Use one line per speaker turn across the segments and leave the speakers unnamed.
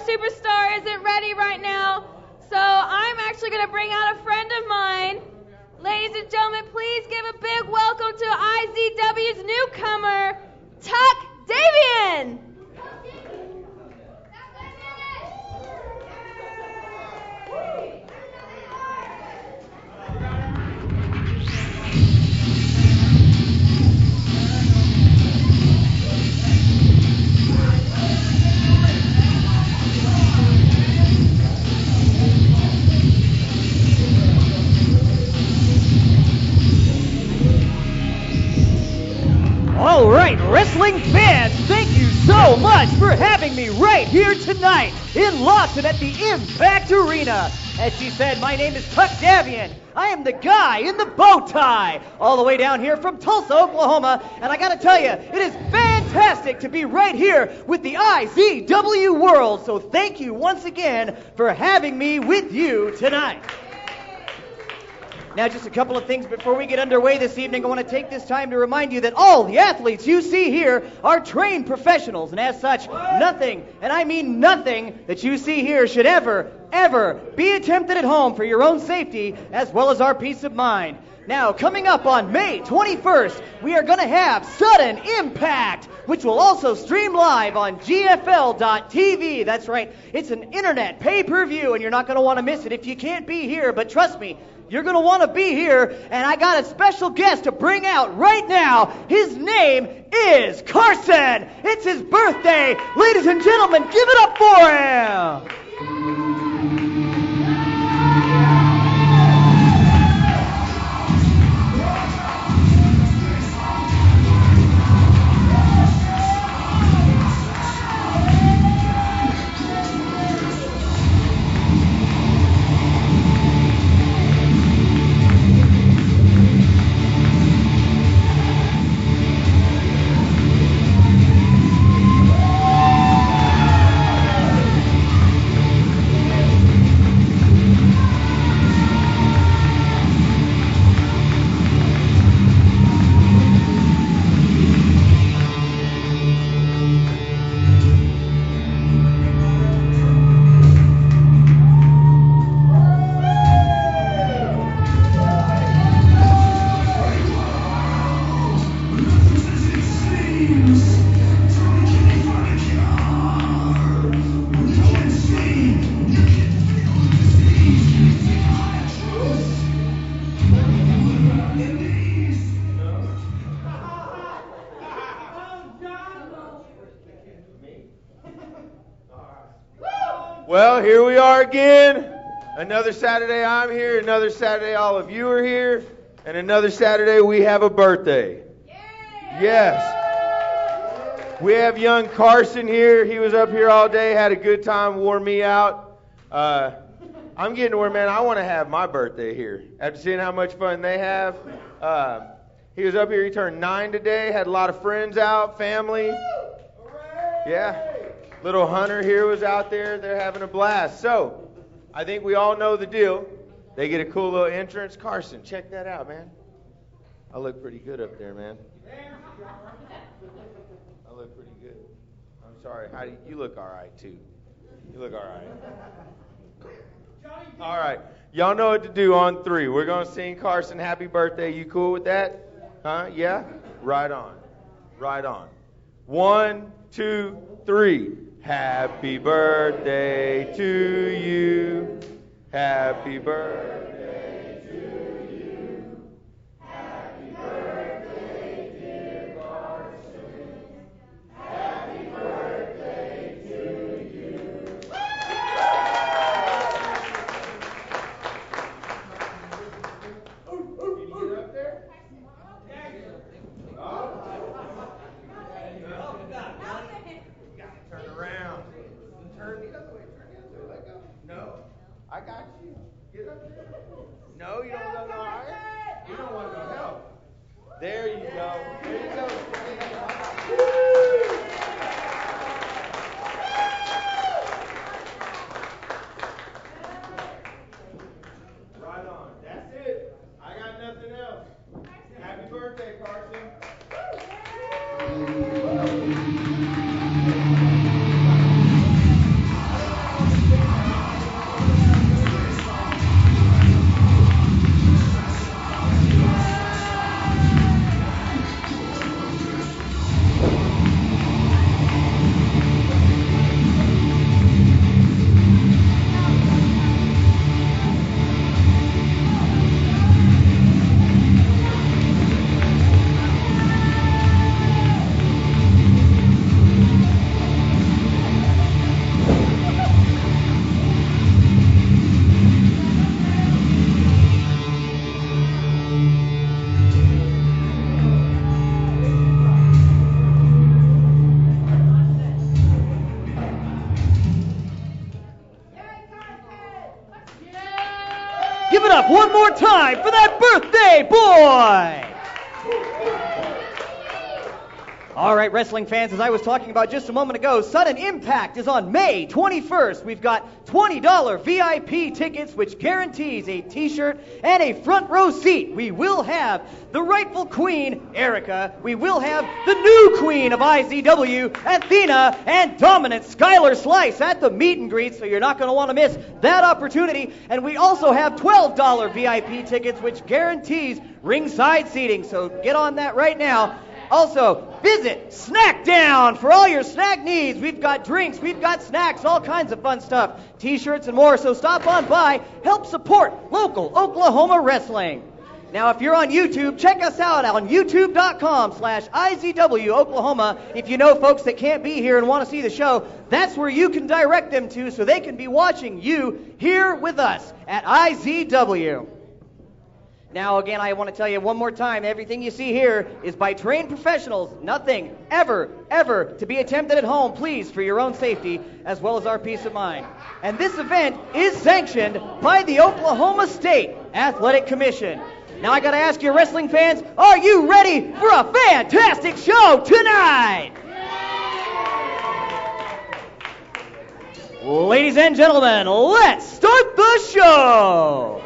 superstar isn't ready right now, so I'm actually going to bring out a friend of mine. Ladies and gentlemen, please give a big welcome to IZW's newcomer, Tuck Damen.
All right, wrestling fans, thank you so much for having me right here tonight in Lawson at the Impact Arena. As she said, my name is Tuck Damen. I am the guy in the bow tie, all the way down here from Tulsa, Oklahoma, and I gotta tell you, it is fantastic to be right here with the IZW World, so thank you once again for having me with you tonight. Now, just a couple of things before we get underway this evening. I want to take this time to remind you that all the athletes you see here are trained professionals, and as such, nothing, and I mean nothing, that you see here should ever be attempted at home for your own safety as well as our peace of mind. Now, coming up on May 21st, we are going to have Sudden Impact, which will also stream live on GFL.TV. That's right, it's an internet pay-per-view, and you're not going to want to miss it if you can't be here, but trust me, you're going to want to be here, and I got a special guest to bring out right now. His name is Carson. It's his birthday. Ladies and gentlemen, give it up for him.
Well, here we are again. Another Saturday I'm here, another Saturday all of you are here, and another Saturday we have a birthday. Yes. We have young Carson here. He was up here all day, had a good time, wore me out. I'm getting to where, man, I want to have my birthday here. After seeing how much fun they have. He was up here, he turned 9 today, had a lot of friends out, family. Yeah. Little Hunter here was out there. They're having a blast. So, I think we all know the deal. They get a cool little entrance. Carson, check that out, man. I look pretty good up there, man. I look pretty good. I'm sorry. You look all right, too. You look all right. All right. Y'all know what to do on 3. We're going to sing Carson happy birthday. You cool with that? Huh? Yeah? Right on. Right on. 1, 2, 3. Happy birthday to you. Happy birthday to you. Happy birthday, dear Carson. Happy birthday to you. Can you get up there? Turn around. Turn the other way. Let go. No. I got you. Get up there. No, you don't go no higher. You don't want no help. There you go. There you go. Right on. That's it. I got nothing else. Happy birthday, Carson.
up one more time for that birthday boy! All right, wrestling fans, as I was talking about just a moment ago, Sudden Impact is on May 21st. We've got $20 VIP tickets, which guarantees a t-shirt and a front row seat. We will have the rightful queen, Erica. We will have the new queen of IZW, Athena, and dominant Skylar Slice at the meet and greet, so you're not going to want to miss that opportunity. And we also have $12 VIP tickets, which guarantees ringside seating, so get on that right now. Also, visit Snackdown for all your snack needs. We've got drinks, we've got snacks, all kinds of fun stuff, t-shirts and more. So stop on by, help support local Oklahoma wrestling. Now, if you're on YouTube, check us out on youtube.com/IZW Oklahoma. If you know folks that can't be here and want to see the show, that's where you can direct them to so they can be watching you here with us at IZW. Now, again, I want to tell you one more time, everything you see here is by trained professionals. Nothing ever to be attempted at home, please, for your own safety as well as our peace of mind. And this event is sanctioned by the Oklahoma State Athletic Commission. Now, I got to ask you, wrestling fans, are you ready for a fantastic show tonight? Ladies and gentlemen, let's start the show.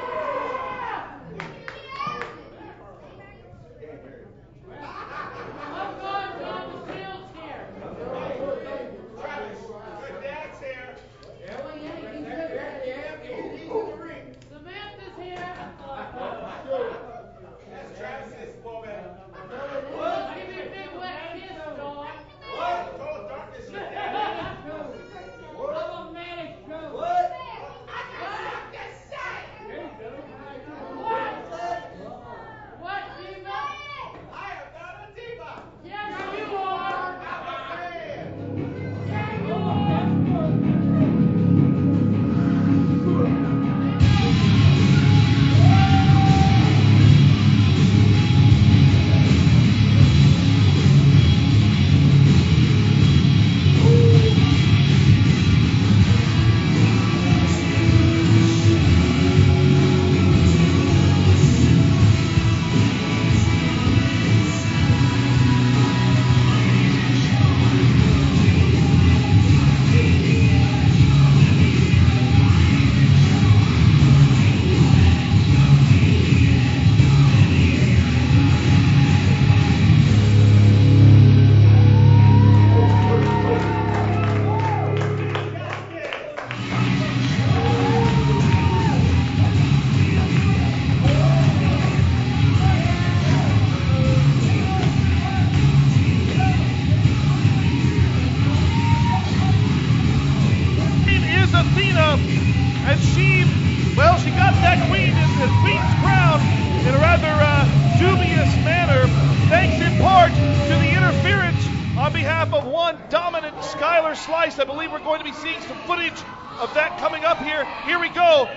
I believe we're going to be seeing some footage of that coming up here. Here we go.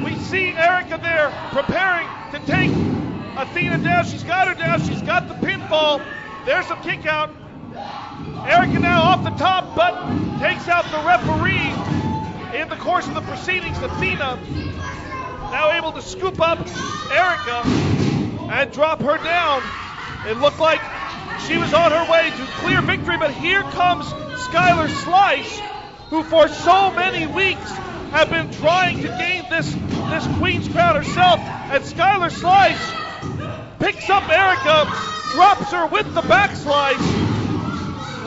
We see Erica there preparing to take Athena down. She's got her down. She's got the pinfall. There's a kick out. Erica now off the top, but takes out the referee in the course of the proceedings. Athena now able to scoop up Erica and drop her down. It looked like she was on her way to clear victory, but here comes Skylar Slice, who for so many weeks have been trying to gain this Queen's Crown herself. And Skylar Slice picks up Erica, drops her with the back slice,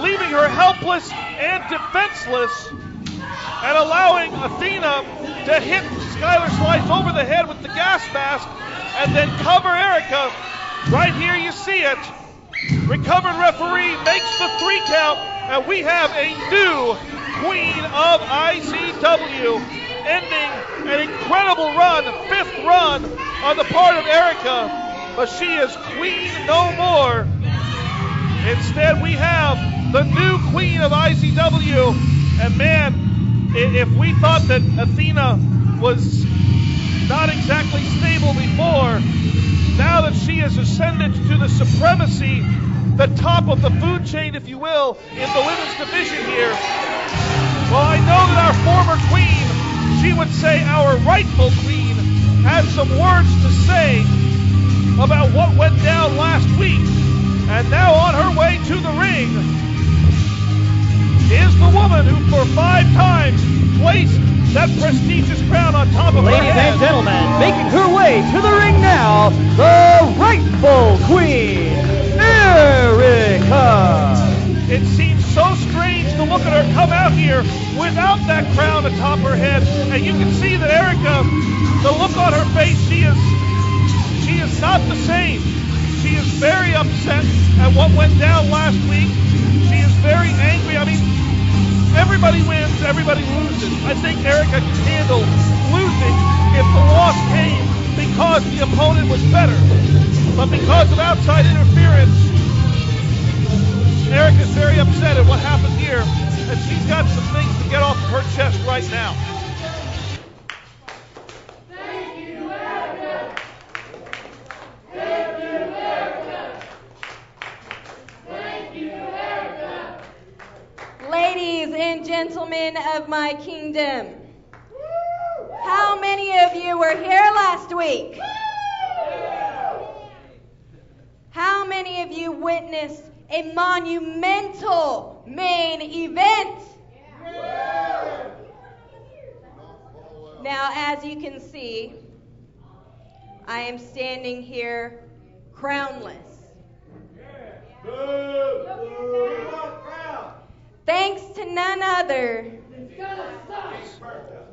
leaving her helpless and defenseless, and allowing Athena to hit Skylar Slice over the head with the gas mask and then cover Erica. Right here you see it. Recovered referee makes the 3 count, and we have a new Queen of IZW, ending an incredible run, 5th run on the part of Erica, but she is Queen no more. Instead, we have the new Queen of IZW, and man, if we thought that Athena was not exactly stable before, now that she has ascended to the supremacy, the top of the food chain, if you will, in the women's division here. Well, I know that our former queen, she would say our rightful queen, had some words to say about what went down last week. And now on her way to the ring is the woman who for 5 times placed that prestigious crown on top of her
Ladies
head.
and gentlemen, making her way to the ring now, the rightful queen, Erica.
It seems so strange to look at her come out here without that crown atop her head. And you can see that Erica, the look on her face, she is not the same. She is very upset at what went down last week. She is very angry. I mean, everybody wins, everybody loses. I think Erica can handle losing if the loss came because the opponent was better. But because of outside interference, Erica's very upset at what happened here, and she's got some things to get off of her chest right now.
Thank you, Erica. Thank you, Erica. Thank you, Erica. Ladies and gentlemen of my kingdom, how many of you were here last week? How many of you witnessed a monumental main event? Now, as you can see, I am standing here crownless. Thanks to none other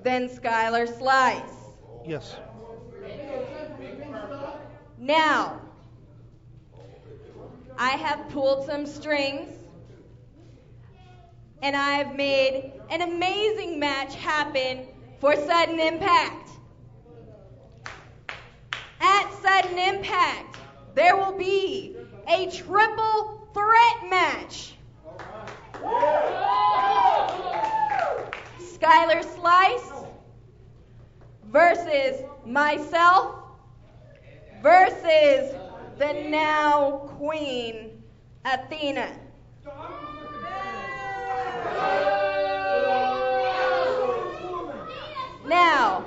than Skylar Slice.
Yes.
Now, I have pulled some strings, and I have made an amazing match happen for Sudden Impact. At Sudden Impact, there will be a triple threat match. Skylar Slice versus myself versus the now Queen Athena. Now,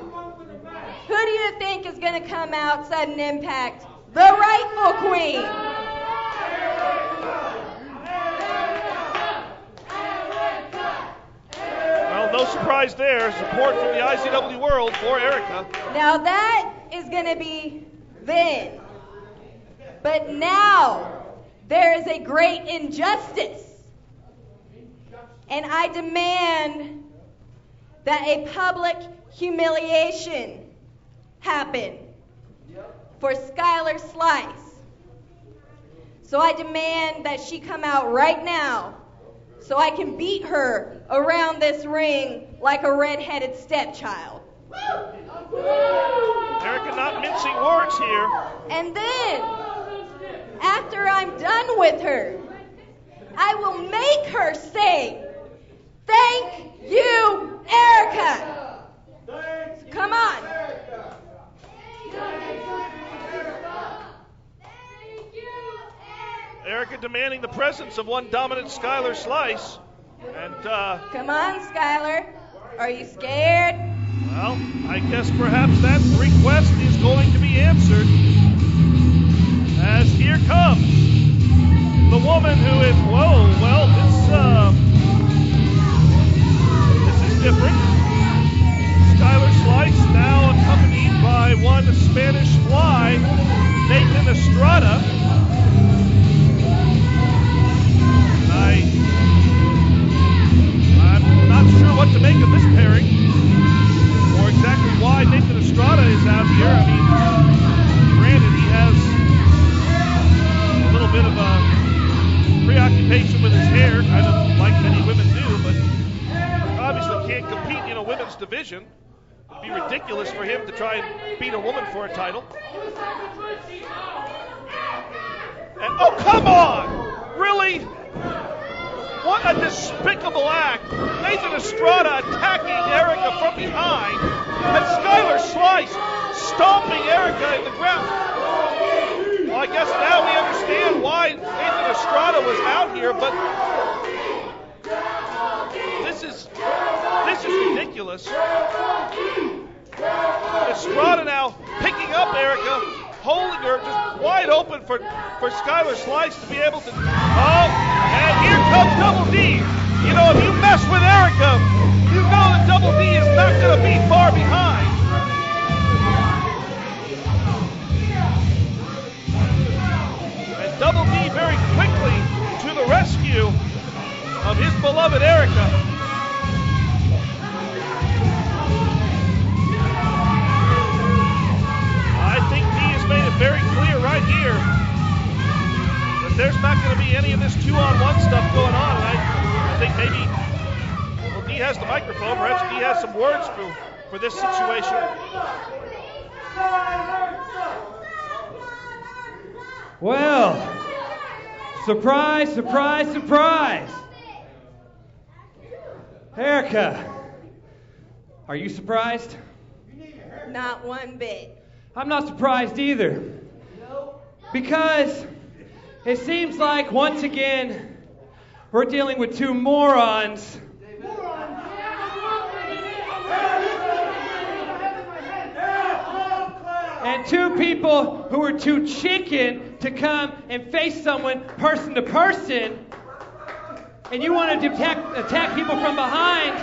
who do you think is going to come out Sudden Impact? The rightful queen.
Well, no surprise there. Support from the IZW world for Erica.
Now that is going to be then. But now there is a great injustice. And I demand that a public humiliation happen for Skylar Slice. So I demand that she come out right now so I can beat her around this ring like a red-headed stepchild.
Erica not mincing words here.
And then, after I'm done with her, I will make her say, "Thank you, Erica." So come on.
Erica demanding the presence of one dominant Skylar Slice. And,
Come on, Skylar. Are you scared?
well, I guess perhaps that request is going to be answered. As here comes the woman who is, this is different. Skylar Slice now accompanied by one Spanish fly, Nathan Estrada. I'm not sure what to make of this pairing, or exactly why Nathan Estrada is out here. I mean, granted, he has a little bit of a preoccupation with his hair, kind of like many women do, but obviously can't compete in a women's division. It'd be ridiculous for him to try and beat a woman for a title. And, oh, come on! Really? What a despicable act. Nathan Estrada attacking Erica from behind, and Skylar Slice stomping Erica in the ground. Well, I guess now we understand why Nathan Estrada was out here, but this is ridiculous. Estrada now picking up Erica, holding her just wide open for Skylar Slice to be able to. Oh, and here comes Double D. You know, if you mess with Erica, you know that Double D is not going to be far behind. And Double D very quickly to the rescue of his beloved Erica. I think D has made it very clear right here that there's not going to be any of this 2-on-1 stuff going on. And I think maybe, well, D has the microphone. Perhaps D has some words for this situation.
Well, surprise, surprise, surprise. Erica, are you surprised?
Not one bit.
I'm not surprised either. Because it seems like once again we're dealing with two morons. And two people who are too chicken to come and face someone person to person. And you want to attack people from behind.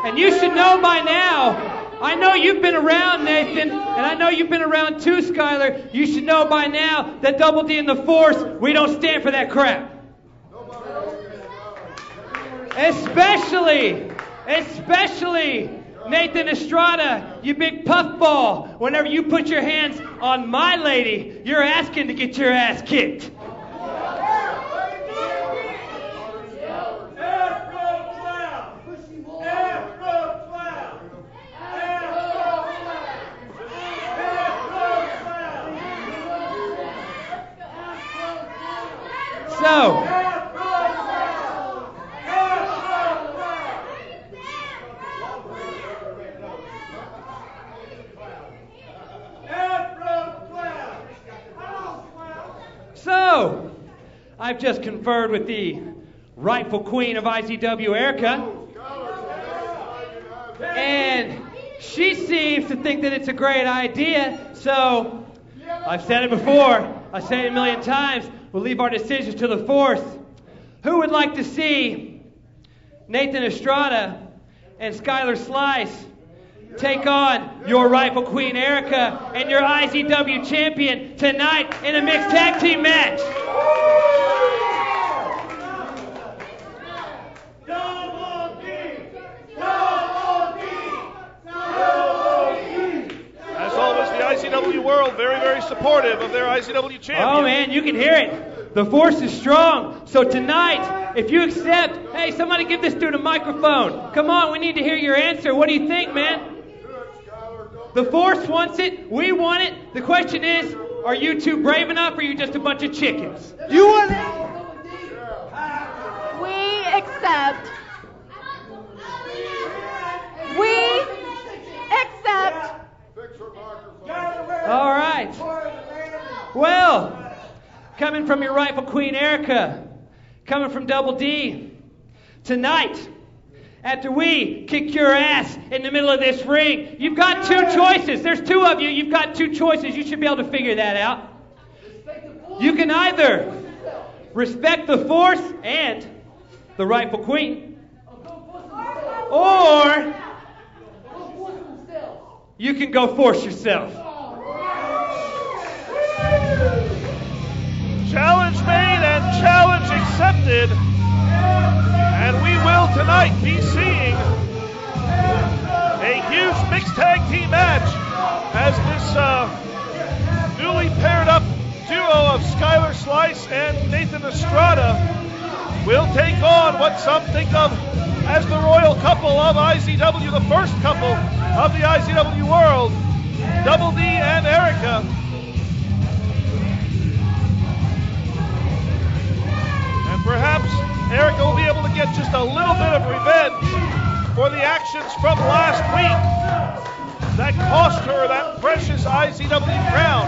And you should know by now, I know you've been around, Nathan, and I know you've been around too, Skylar. You should know by now that Double D and the Force, we don't stand for that crap. Especially Nathan Estrada, you big puffball. Whenever you put your hands on my lady, you're asking to get your ass kicked. So, I've just conferred with the rightful queen of IZW, Erica, and she seems to think that it's a great idea. So, I've said it before, I've said it a million times, we'll leave our decisions to the Force. Who would like to see Nathan Estrada and Skylar Slice take on your rightful queen, Erica, and your IZW champion tonight in a mixed tag team match?
As always, the IZW world very, very supportive of their IZW champion.
Oh, man, you can hear it. The Force is strong. So tonight, if you accept, hey, somebody give this dude a microphone. Come on, we need to hear your answer. What do you think, man? The Force wants it. We want it. The question is, are you two brave enough, or are you just a bunch of chickens? You want it?
We accept. We accept.
All right. Well, coming from your rightful queen, Erica, coming from Double D, tonight, after we kick your ass in the middle of this ring, you've got two choices. There's two of you. You've got two choices. You should be able to figure that out. You can either respect the Force and the rightful queen, or you can go force yourself.
Challenge made and challenge accepted. And we will tonight be seeing a huge mixed tag team match as this newly paired up duo of Skylar Slice and Nathan Estrada will take on what some think of as the royal couple of IZW, the first couple of the IZW world, Double D and Erica. And perhaps Erica will be able to get just a little bit of revenge for the actions from last week that cost her that precious IZW crown.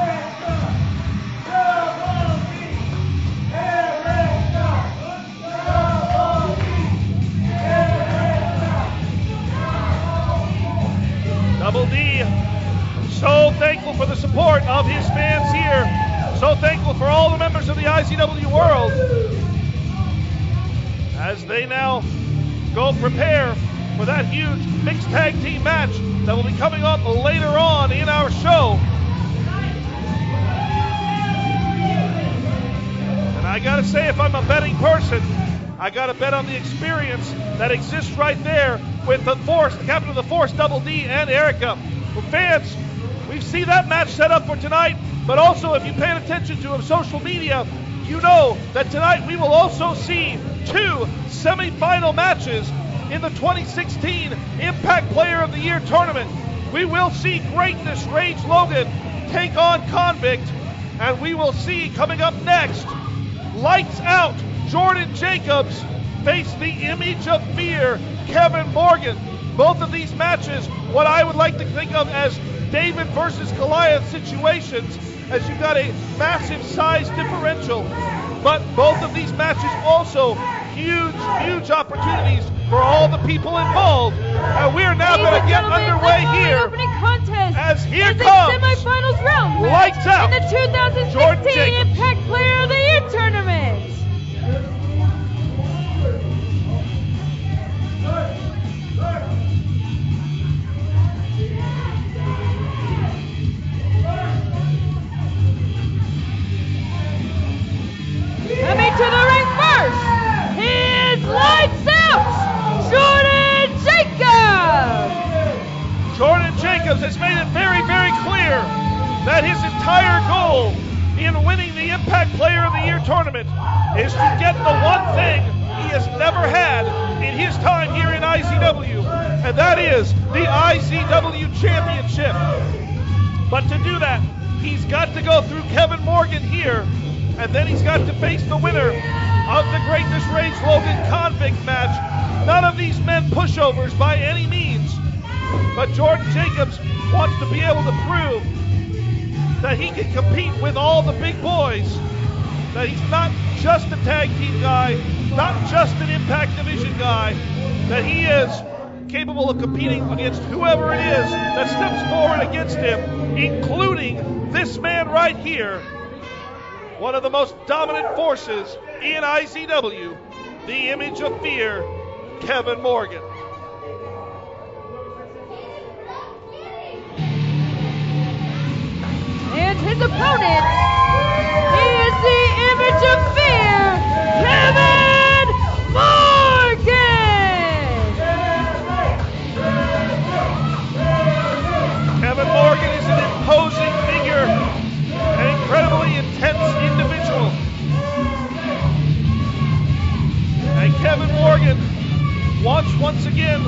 So thankful for the support of his fans here. So thankful for all the members of the IZW world as they now go prepare for that huge mixed tag team match that will be coming up later on in our show. And I gotta say, if I'm a betting person, I gotta bet on the experience that exists right there with the Force, the captain of the Force, Double D, and Erica. Well, fans, we see that match set up for tonight, but also if you pay attention to social media, you know that tonight we will also see 2 semifinal matches in the 2016 Impact Player of the Year tournament. We will see Greatness Rage Logan take on Convict, and we will see coming up next, Lights Out, Jordan Jacobs face the Image of Fear, Kevin Morgan. Both of these matches, what I would like to think of as David versus Goliath situations, as you've got a massive size differential. But both of these matches also huge opportunities for all the people involved. And we are now going to get underway here.
Opening contest
as here
is
comes
the semifinals round match
Lights Out,
in the 2016 Impact Player of the Year tournament. Coming to the ring first, he is Lights Out, Jordan Jacobs.
Jordan Jacobs has made it very, very clear that his entire goal in winning the Impact Player of the Year tournament is to get the one thing he has never had in his time here in IZW, and that is the IZW Championship. But to do that, he's got to go through Kevin Morgan here, and then he's got to face the winner of the Greatness Rage Logan Convict match. None of these men pushovers by any means, but Jordan Jacobs wants to be able to prove that he can compete with all the big boys, that he's not just a tag team guy, not just an Impact Division guy, that he is capable of competing against whoever it is that steps forward against him, including this man right here, one of the most dominant forces in IZW, the Image of Fear, Kevin Morgan.
And his opponent, he is the Image of Fear, Kevin Morgan!
Kevin Morgan is an imposing figure, an incredibly intense individual. And Kevin Morgan wants once again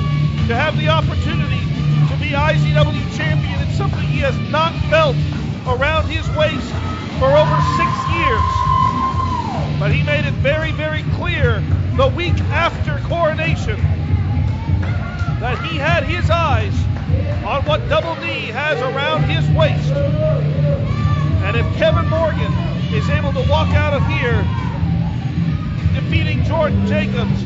to have the opportunity to be IZW champion. It's something he has not felt around his waist for over 6 years. But he made it very, very clear the week after coronation that he had his eyes on what Double D has around his waist. And if Kevin Morgan is able to walk out of here defeating Jordan Jacobs,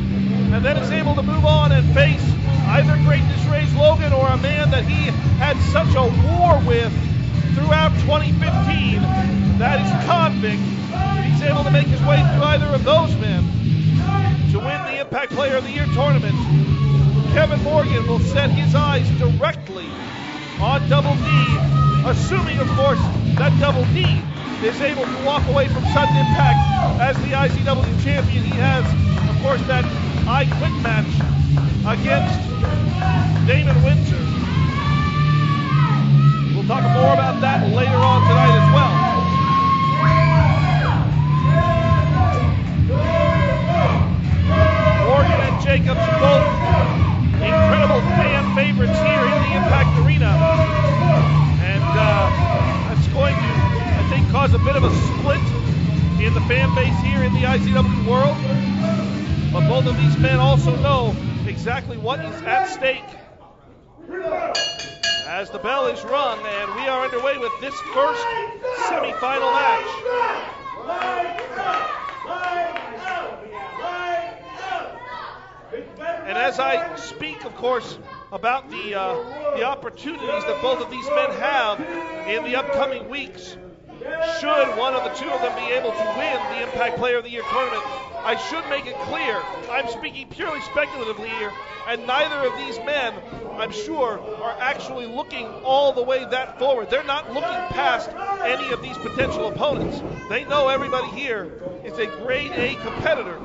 and then is able to move on and face either Greatness Rage Logan or a man that he had such a war with throughout 2015, that is Convict, if he's able to make his way through either of those men to win the Impact Player of the Year tournament, Kevin Morgan will set his eyes directly on Double D, assuming, of course, that Double D is able to walk away from sudden impact as the IZW champion. He has, of course, that I Quit match against Damen Windsor. We'll talk more about that later on tonight as well. Morgan and Jacobs are both incredible fan favorites here in the Impact Arena. And that's going to, I think, cause a bit of a split in the fan base here in the IZW world. But both of these men also know exactly what is at stake as the bell is rung, and we are underway with this first semifinal match. And as I speak, of course, about the opportunities that both of these men have in the upcoming weeks. Should one of the two of them be able to win the Impact Player of the Year tournament, I should make it clear, I'm speaking purely speculatively here, and neither of these men, I'm sure, are actually looking all the way that forward. They're not looking past any of these potential opponents. They know everybody here is a grade A competitor.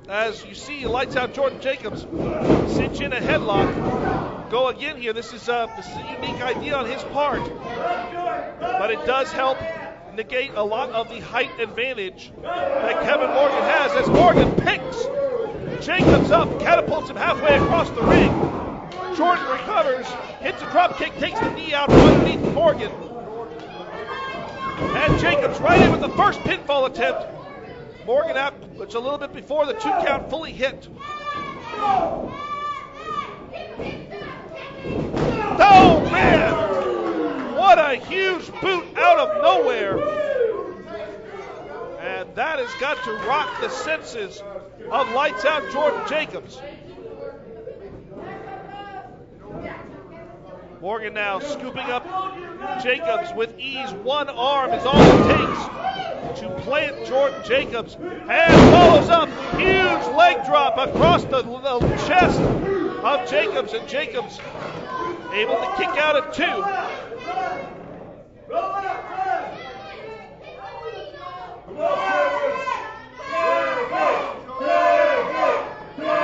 As you see, lights out Jordan Jacobs, cinch in a headlock. Go again here. This is a unique idea on his part, but it does help negate a lot of the height advantage that Kevin Morgan has, as Morgan picks Jacobs up, catapults him halfway across the ring. Jordan recovers, hits a drop kick, takes the knee out from underneath Morgan. And Jacobs right in with the first pinfall attempt. Morgan out, it's a little bit before the 2 count fully hit. Oh man! What a huge boot out of nowhere. And that has got to rock the senses of lights out Jordan Jacobs. Morgan now scooping up Jacobs with ease. One arm is all it takes to plant Jordan Jacobs, and follows up, huge leg drop across the chest of Jacobs, and Jacobs able to kick out at 2.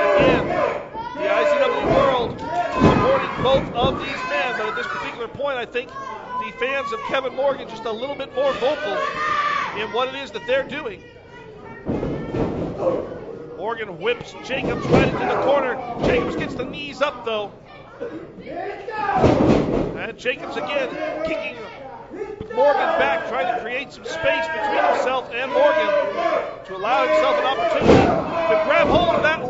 Again, the IZW world supporting both of these men, but at this particular point, I think the fans of Kevin Morgan just a little bit more vocal in what it is that they're doing. Morgan whips Jacobs right into the corner. Jacobs gets the knees up though. And Jacobs again kicking Morgan back, trying to create some space between himself and Morgan to allow himself an opportunity to grab hold of that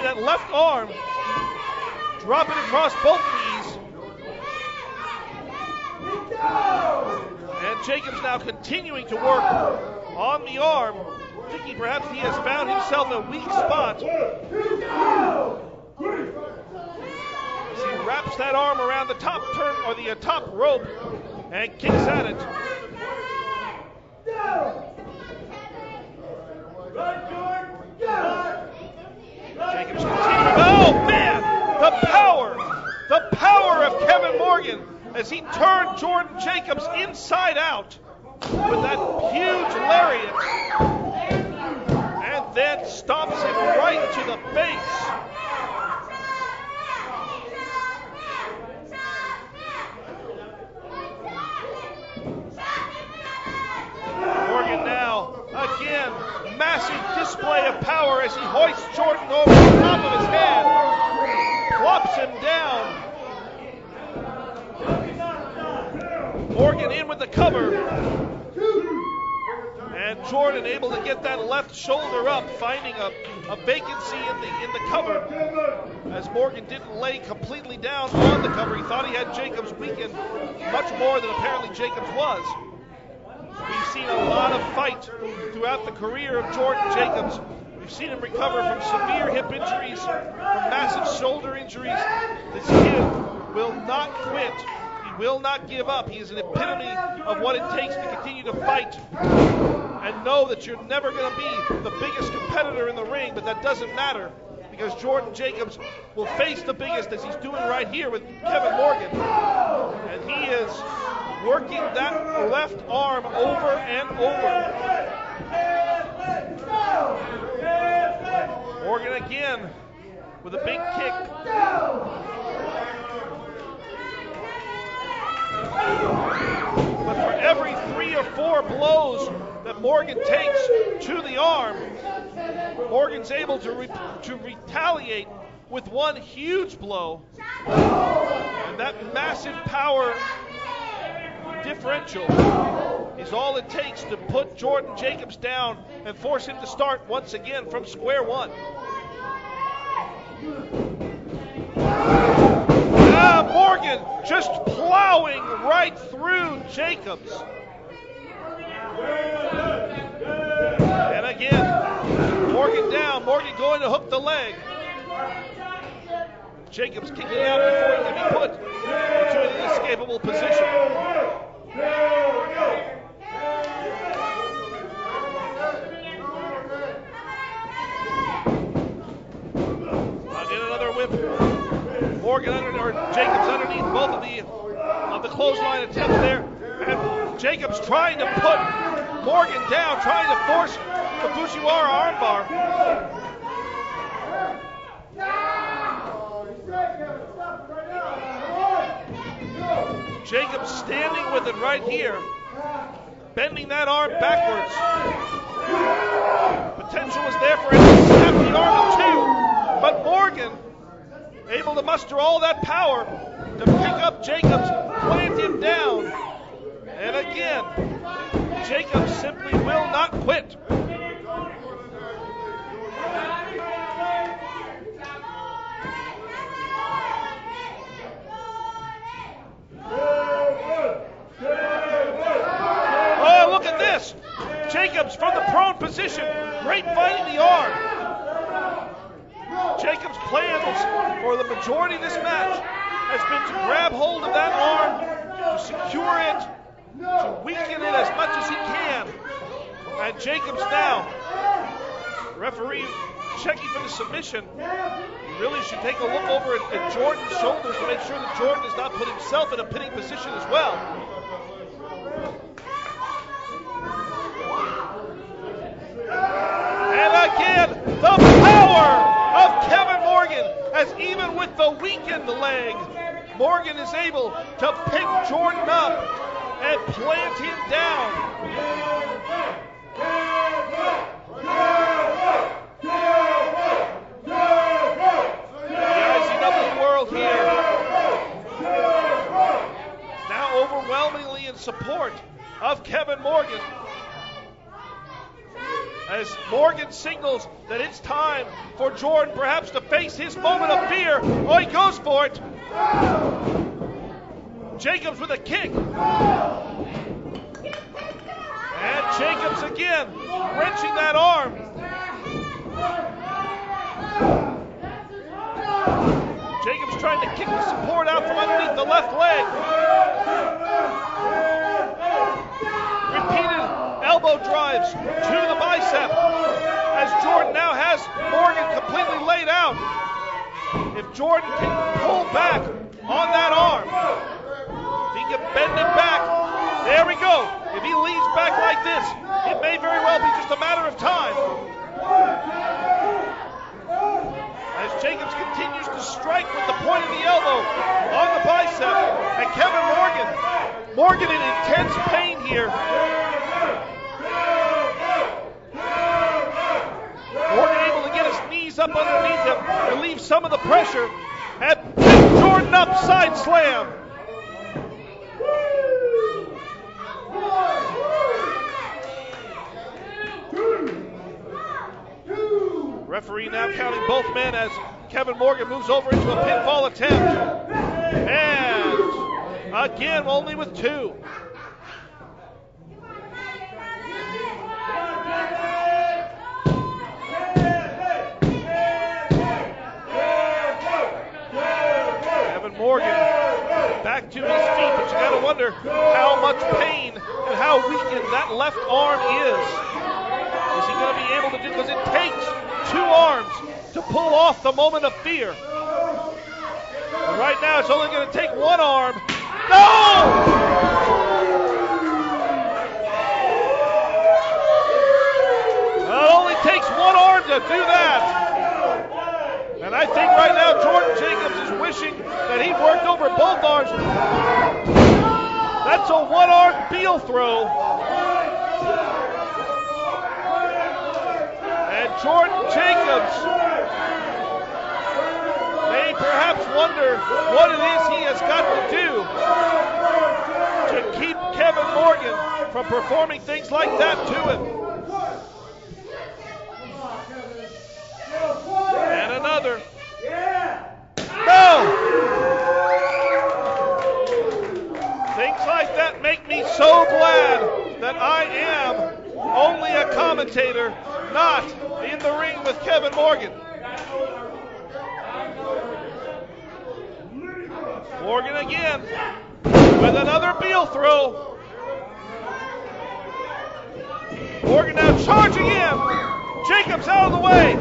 that left arm, drop it across both knees. And Jacobs now continuing to work on the arm, thinking perhaps he has found himself a weak spot. As he wraps that arm around the top turn or the top rope and kicks at it. Jacobs continuing. Oh man, the power of Kevin Morgan as he turned Jordan Jacobs inside out with that huge lariat and then stomps him right to the face. Morgan now, again, massive display of power as he hoists Jordan over the top of his head, flops him down. Morgan in with the cover. And Jordan able to get that left shoulder up, finding a vacancy in the cover. As Morgan didn't lay completely down on the cover. He thought he had Jacobs weakened much more than apparently Jacobs was. We've seen a lot of fight throughout the career of Jordan Jacobs. We've seen him recover from severe hip injuries, from massive shoulder injuries. This kid will not quit. He will not give up. He is an epitome of what it takes to continue to fight and know that you're never going to be the biggest competitor in the ring, but that doesn't matter because Jordan Jacobs will face the biggest as he's doing right here with Kevin Morgan. And he is working that left arm over and over. Morgan again with a big kick. But for every 3 or 4 blows that Morgan takes to the arm, Morgan's able to retaliate with one huge blow. And that massive power differential is all it takes to put Jordan Jacobs down and force him to start once again from square one. Morgan just plowing right through Jacobs. And again, Morgan down, Morgan going to hook the leg. Jacobs kicking out before he can be put into an inescapable position. Again, another whip. Morgan or Jacobs underneath both of the clothesline attempts there. And Jacobs trying to put Morgan down, trying to force the Fujiwara armbar. Jacobs standing with it right here, bending that arm backwards. Potential was there for him to snap the arm in two, but Morgan able to muster all that power to pick up Jacobs, plant him down, and again, Jacobs simply will not quit. Oh, look at this! Jacobs from the prone position, great fighting the arm. Jacobs' plans for the majority of this match has been to grab hold of that arm, to secure it, to weaken it as much as he can. And Jacobs now, referee checking for the submission. He really should take a look over at Jordan's shoulders to make sure that Jordan does not put himself in a pinning position as well. And again, the power of Kevin Morgan, as even with the weakened leg, Morgan is able to pick Jordan up and plant him down. The IZW world here now overwhelmingly in support of Kevin Morgan, as Morgan signals that it's time for Jordan perhaps to face his moment of fear. Oh, he goes for it. Jacobs with a kick. And Jacobs again wrenching that arm. Jacobs trying to kick the support out from underneath the left leg. Repeated elbow drives to the bicep, as Jordan now has Morgan completely laid out. If Jordan can pull back on that arm, if he can bend it back, there we go. If he leans back like this, it may very well be just a matter of time. As Jacobs continues to strike with the point of the elbow on the bicep, and Kevin Morgan in intense pain here. Morgan able to get his knees up underneath him, relieve some of the pressure, and pick Jordan up, side slam. Referee now counting both men as Kevin Morgan moves over into a pinfall attempt. And again, only with two. Kevin Morgan back to his feet, but you gotta wonder how much pain and how weakened that left arm is. Is he gonna be able to do, because it takes two arms to pull off the moment of fear. And right now it's only going to take one arm. No! It only takes one arm to do that. And I think right now Jordan Jacobs is wishing that he'd worked over both arms. That's a one-arm heel throw. And Jordan Jacobs may perhaps wonder what it is he has got to do to keep Kevin Morgan from performing things like that to him. And another. No! Things like that make me so glad that I am only a commentator, not in the ring with Kevin Morgan. Morgan again with another Beal throw. Morgan now charging in. Jacobs out of the way.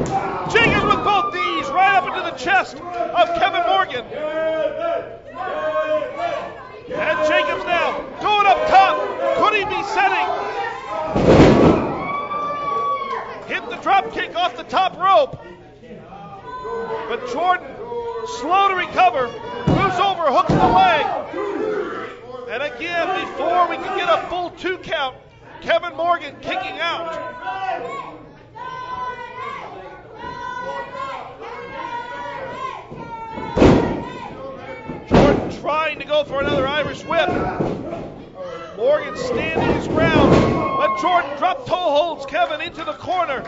Jacobs with both knees right up into the chest of Kevin Morgan. And Jacobs now going up top. Could he be setting? Hit the drop kick off the top rope. But Jordan, slow to recover, moves over, hooks the leg. And again, before we can get a full 2 count, Kevin Morgan kicking out. Jordan trying to go for another Irish whip. Morgan standing his ground, but Jordan drop toe holds Kevin into the corner.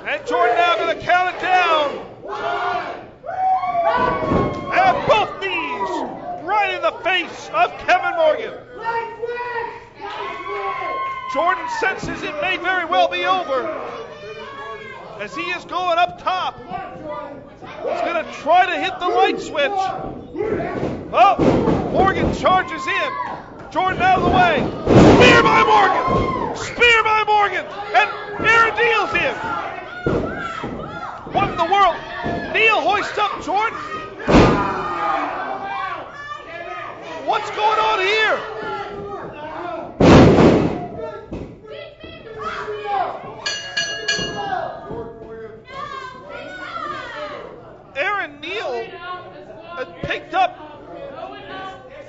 And Jordan now going to count it down. And both knees right in the face of Kevin Morgan. Jordan senses it may very well be over as he is going up top. He's going to try to hit the light switch. Oh, Morgan charges in. Jordan out of the way. Spear by Morgan. Spear by Morgan. And Aaron Neal's in. What in the world? Neal hoists up Jordan. What's going on here? Aaron Neal picked up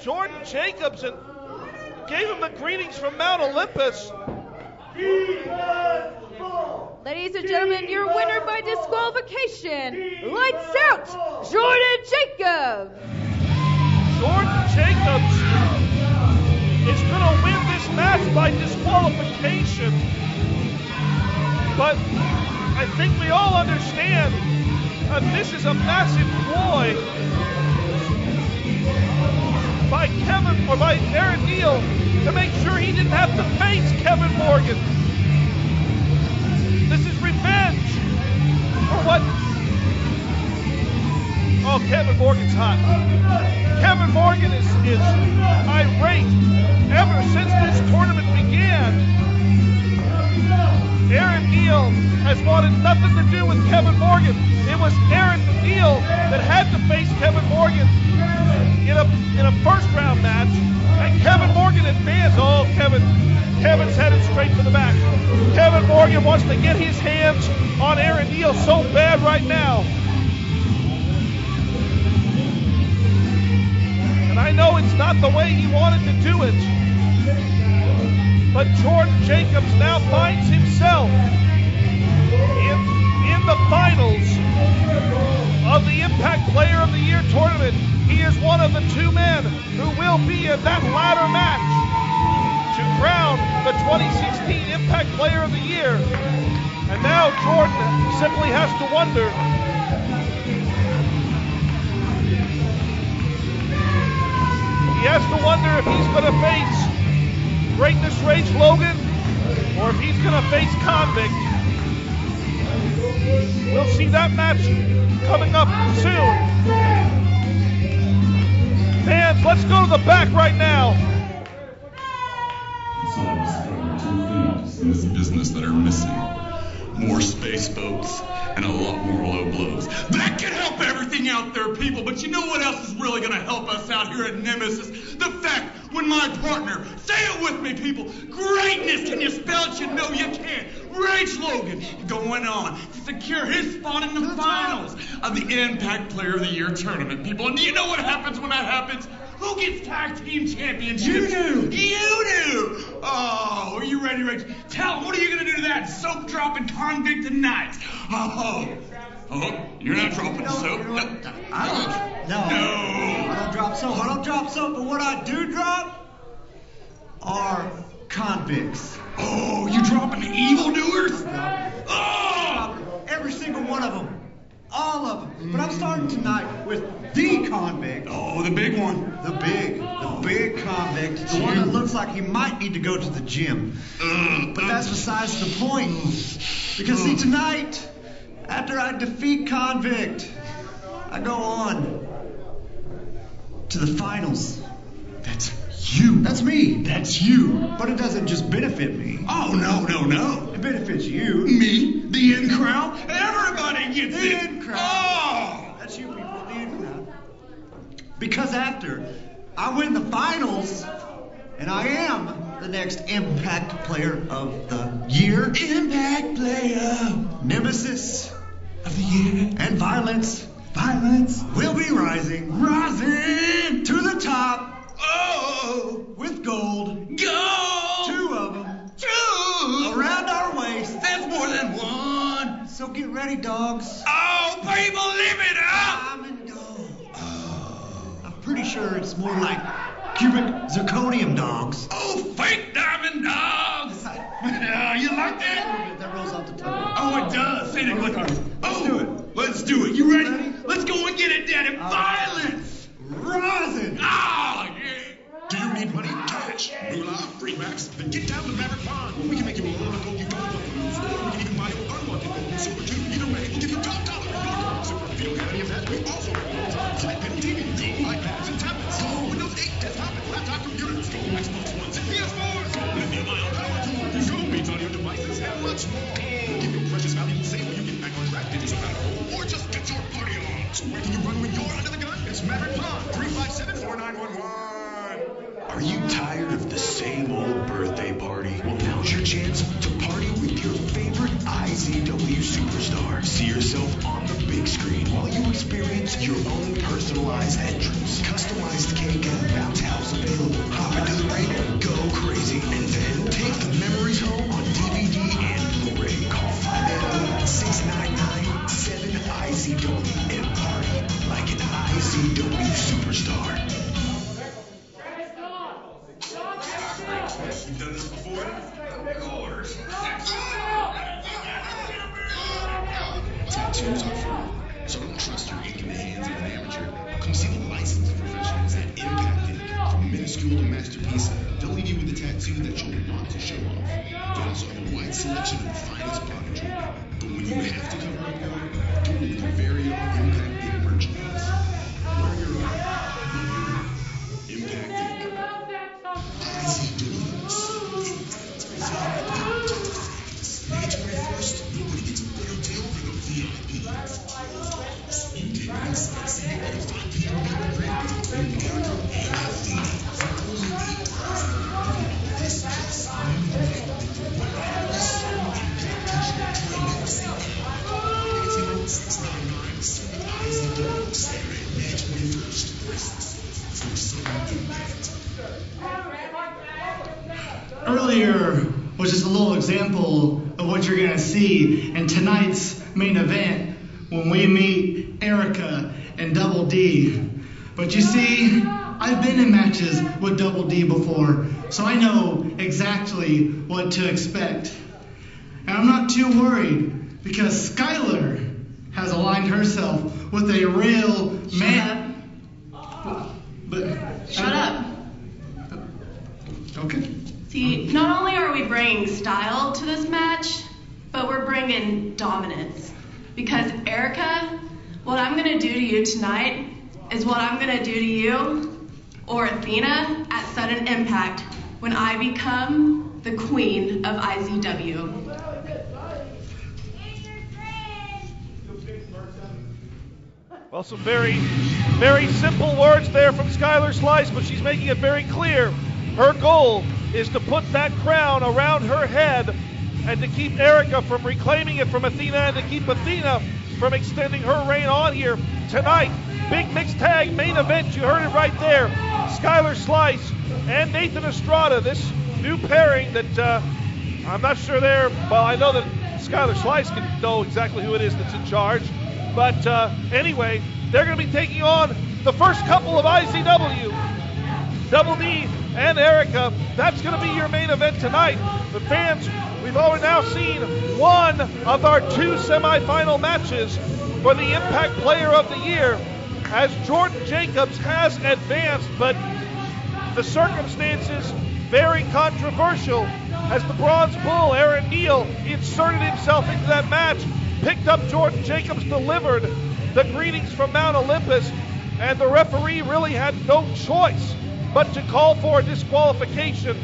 Jordan Jacobs and gave him the greetings from Mount Olympus.
Ladies and gentlemen, your winner by disqualification, lights out, Jordan Jacobs.
Jordan Jacobs is going to win this match by disqualification. But I think we all understand that this is a massive ploy by Aaron Neal to make sure he didn't have to face Kevin Morgan. This is revenge for what? Oh, Kevin Morgan's hot. Kevin Morgan is irate ever since this tournament began. Aaron Neal has wanted nothing to do with Kevin Morgan. It was Aaron Neal that had to face Kevin Morgan in a first round match, and Kevin Morgan advanced. Oh, Kevin's headed straight for the back. Kevin Morgan wants to get his hands on Aaron Neal so bad right now. And I know it's not the way he wanted to do it, but Jordan Jacobs now finds himself in the finals of the Impact Player of the Year tournament. He is one of the 2 men who will be in that ladder match to crown the 2016 Impact Player of the Year. And now Jordan simply has to wonder, if he's going to face Greatness Rage Logan or if he's going to face Convict. We'll see that match coming up soon. Fans, let's go to the back right now.
In this business that are missing more space boats and a lot more low blows. That can help everything out there, people, but you know what else is really going to help us out here at Nemesis? The fact when my partner, say it with me, people, greatness, can you spell it? You know you can. Rage Logan going on to secure his spot in the finals of the Impact Player of the Year tournament, people. And do you know what happens when that happens? Who gets tag team championships? You do. You do. Oh, are you ready, Rage? Tell them, what are you going to do to that soap dropping convict tonight? Oh, you're not dropping soap?
No. I don't drop soap. I don't drop soap, but what I do drop are convicts.
Oh, you dropping the evildoers?
Oh! Every single one of them. All of them. But I'm starting tonight with the convict.
Oh, the big one.
The big convict. The one that looks like he might need to go to the gym. But that's besides the point. Because see, tonight, after I defeat Convict, I go on to the finals.
That's you.
That's me.
That's you.
But it doesn't just benefit me.
Oh, no.
It benefits you.
Me? The in crowd? Everybody gets
The
it.
in crowd.
Oh!
That's you people, the in crowd. Because after I win the finals, and I am the next Impact Player of the Year.
Impact Player
Nemesis
of the Year.
and Violence will be rising to the top.
Oh!
With gold.
Gold!
2 of them.
2!
Around our waist.
That's more than 1.
So get ready, dogs.
Oh, people, live it up!
Diamond dog. I'm pretty sure it's more like cubic zirconium dogs.
Oh, fake diamond dogs! Yeah, you like that?
That rolls off the tongue.
Oh, it does. Say it quickly.
Let's do it.
Let's do it. You ready? Let's go and get it, Daddy. Violence!
Rising.
Ah, yeah. Do you need money? Cash, moolah, greenbacks? Then get down to Maverick Pond. We can make you a lot of gold you don't want to lose. Or we can even buy you unwanted gold and silver too. Either way, we'll give you top dollar for your gold and silver. If you don't have any of that, we also have flat panel TV, gold iPads and tablets, gold Windows 8 desktop and laptop computers, gold Xbox Ones and PS4s, lithium-ion power tools, gold beads on your devices, and much more. We'll give you a precious valuable sale where you get back on track digits without a gold, or just get your party on. So where can you run when you're under the gun? It's Maverick Pond, 357-4911. Are you tired of the same old birthday party? Well, now's your chance to party with your favorite IZW superstar. See yourself on the big screen while you experience your own personalized entrance. Customized cake and bounce house available. Hop into the ring and go crazy. And then take the memories home on DVD and Blu-ray. Call 580-699-7IZW and party like an IZW superstar. You've done this before? Of course. Tattoos are fun, so don't trust your ink in the hands of an amateur. Come see the licensed professionals at Impact Ink. From minuscule to masterpiece, they'll leave you with a tattoo that you'll want to show off. They also have a wide selection of the finest pocket jewelry. But when you have to cover up your work, do it with your very own Impact Ink merchandise. Wear your own. Impact Ink. IZW. May 21st, nobody gets a better deal for the VIPs. You get inside seat at a VIP event between Erica and Athena for only $8,000. This plus new event with the wireless impact t-shirt to a UFC. Dancing on 699 IZW Saturday, May 21st. For some impact.
Earlier was just a little example of what you're going to see in tonight's main event when we meet Erica and Double D. But you see, I've been in matches with Double D before, so I know exactly what to expect. And I'm not too worried because Skylar has aligned herself with a real man.
Shut up.
Okay.
See, not only are we bringing style to this match, but we're bringing dominance. Because Erica, what I'm going to do to you tonight is what I'm going to do to you or Athena at sudden impact when I become the queen of IZW.
Well, some very, very simple words there from Skylar Slice, but she's making it very clear. Her goal is to put that crown around her head and to keep Erica from reclaiming it from Athena and to keep Athena from extending her reign on here tonight. Big mixed tag main event, you heard it right there. Skylar Slice and Nathan Estrada, this new pairing that I'm not sure well, I know that Skylar Slice can know exactly who it is that's in charge. But anyway, they're going to be taking on the first couple of IZW. Double D and Erica. That's going to be your main event tonight. The fans, we've already now seen one of our two semifinal matches for the Impact Player of the Year, as Jordan Jacobs has advanced, but the circumstances very controversial as the Bronze Bull, Aaron Neal, inserted himself into that match, picked up Jordan Jacobs, delivered, the greetings from Mount Olympus, and the referee really had no choice but to call for a disqualification,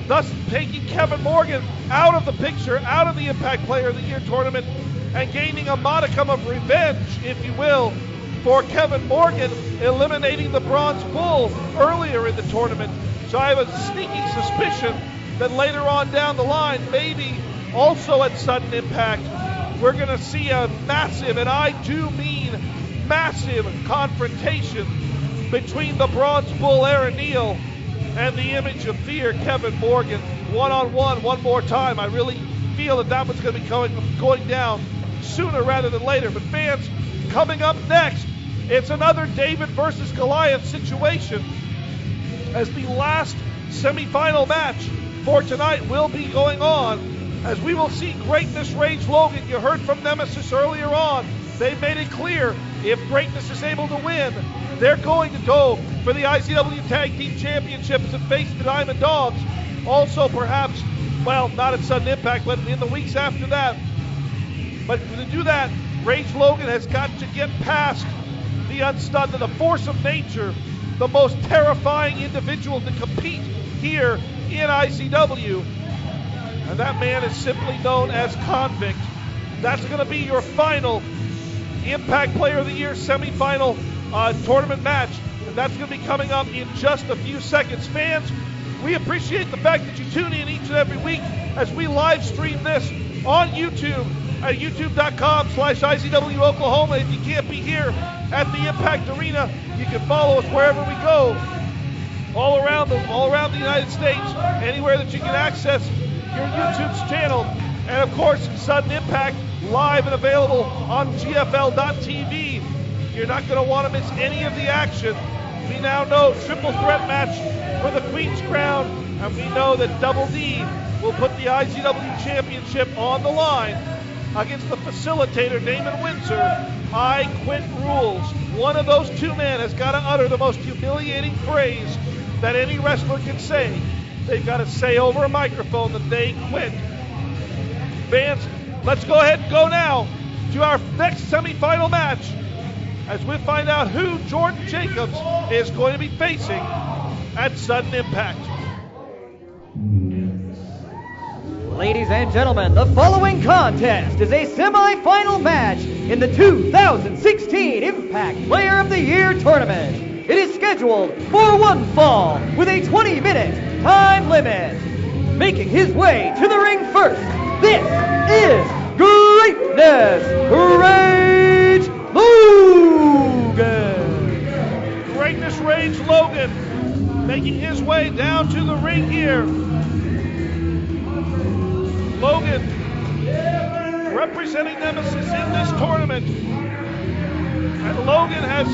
thus taking Kevin Morgan out of the picture, out of the Impact Player of the Year tournament, and gaining a modicum of revenge, if you will, for Kevin Morgan eliminating the Bronze Bull earlier in the tournament. So I have a sneaking suspicion that later on down the line, maybe also at Sudden Impact, we're going to see a massive, and I do mean massive, confrontation between the Bronze Bull Aaron Neal and the Image of Fear Kevin Morgan. One-on-one, one more time. I really feel that one's going to be going down sooner rather than later. But fans, coming up next, it's another David versus Goliath situation, as the last semifinal match for tonight will be going on, as we will see Greatness Rage Logan. You heard from Nemesis earlier on. They've made it clear if Greatness is able to win, they're going to go for the IZW Tag Team Championships and face the Diamond Dogs. Also, perhaps, well, not at Sudden Impact, but in the weeks after that. But to do that, Rage Logan has got to get past the unstunned, the force of nature, the most terrifying individual to compete here in IZW. And that man is simply known as Convict. That's going to be your final Impact Player of the Year semifinal tournament match. And that's going to be coming up in just a few seconds. Fans, we appreciate the fact that you tune in each and every week as we live stream this on YouTube at youtube.com/IZW Oklahoma. If you can't be here at the Impact Arena, you can follow us wherever we go, all around the United States, anywhere that you can access your YouTube's channel. And of course, Sudden Impact live and available on GFL.TV. You're not going to want to miss any of the action. We now know triple threat match for the Queen's Crown, and we know that Double D will put the IZW Championship on the line against the facilitator, Damen Windsor. I quit rules. One of those two men has got to utter the most humiliating phrase that any wrestler can say. They've got to say over a microphone that they quit. Fans, let's go ahead and go now to our next semifinal match, as we find out who Jordan Jacobs is going to be facing at Sudden Impact.
Ladies and gentlemen, the following contest is a semi-final match in the 2016 Impact Player of the Year tournament. It is scheduled for one fall with a 20-minute time limit. Making his way to the ring first, this is Greatness Rage Logan.
Greatness Rage Logan making his way down to the ring here. Logan representing Nemesis in this tournament. And Logan has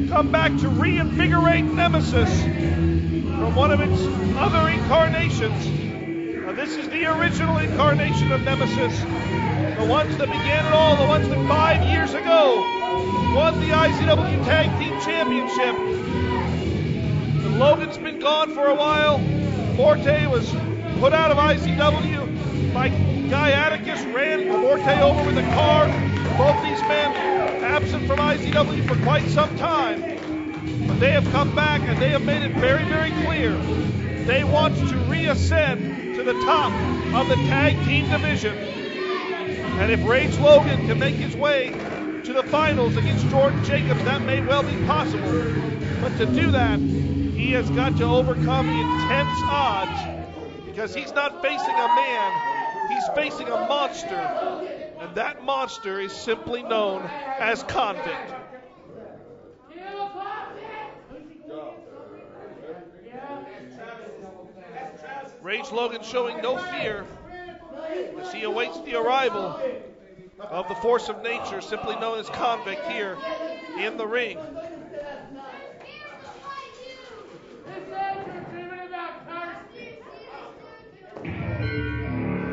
come back to reinvigorate Nemesis from one of its other incarnations. Now, this is the original incarnation of Nemesis. The ones that began it all, the ones that 5 years ago won the IZW Tag Team Championship. And Logan's been gone for a while. Morte was put out of IZW. My guy Atticus ran Morte over with a car. Both these men absent from IZW for quite some time. But they have come back and they have made it very, very clear. They want to reascend to the top of the tag team division. And if Rage Logan can make his way to the finals against Jordan Jacobs, that may well be possible. But to do that, he has got to overcome the intense odds, because he's not facing a man, he's facing a monster. And that monster is simply known as Convict. Rage Logan showing no fear as he awaits the arrival of the force of nature, simply known as Convict, here in the ring.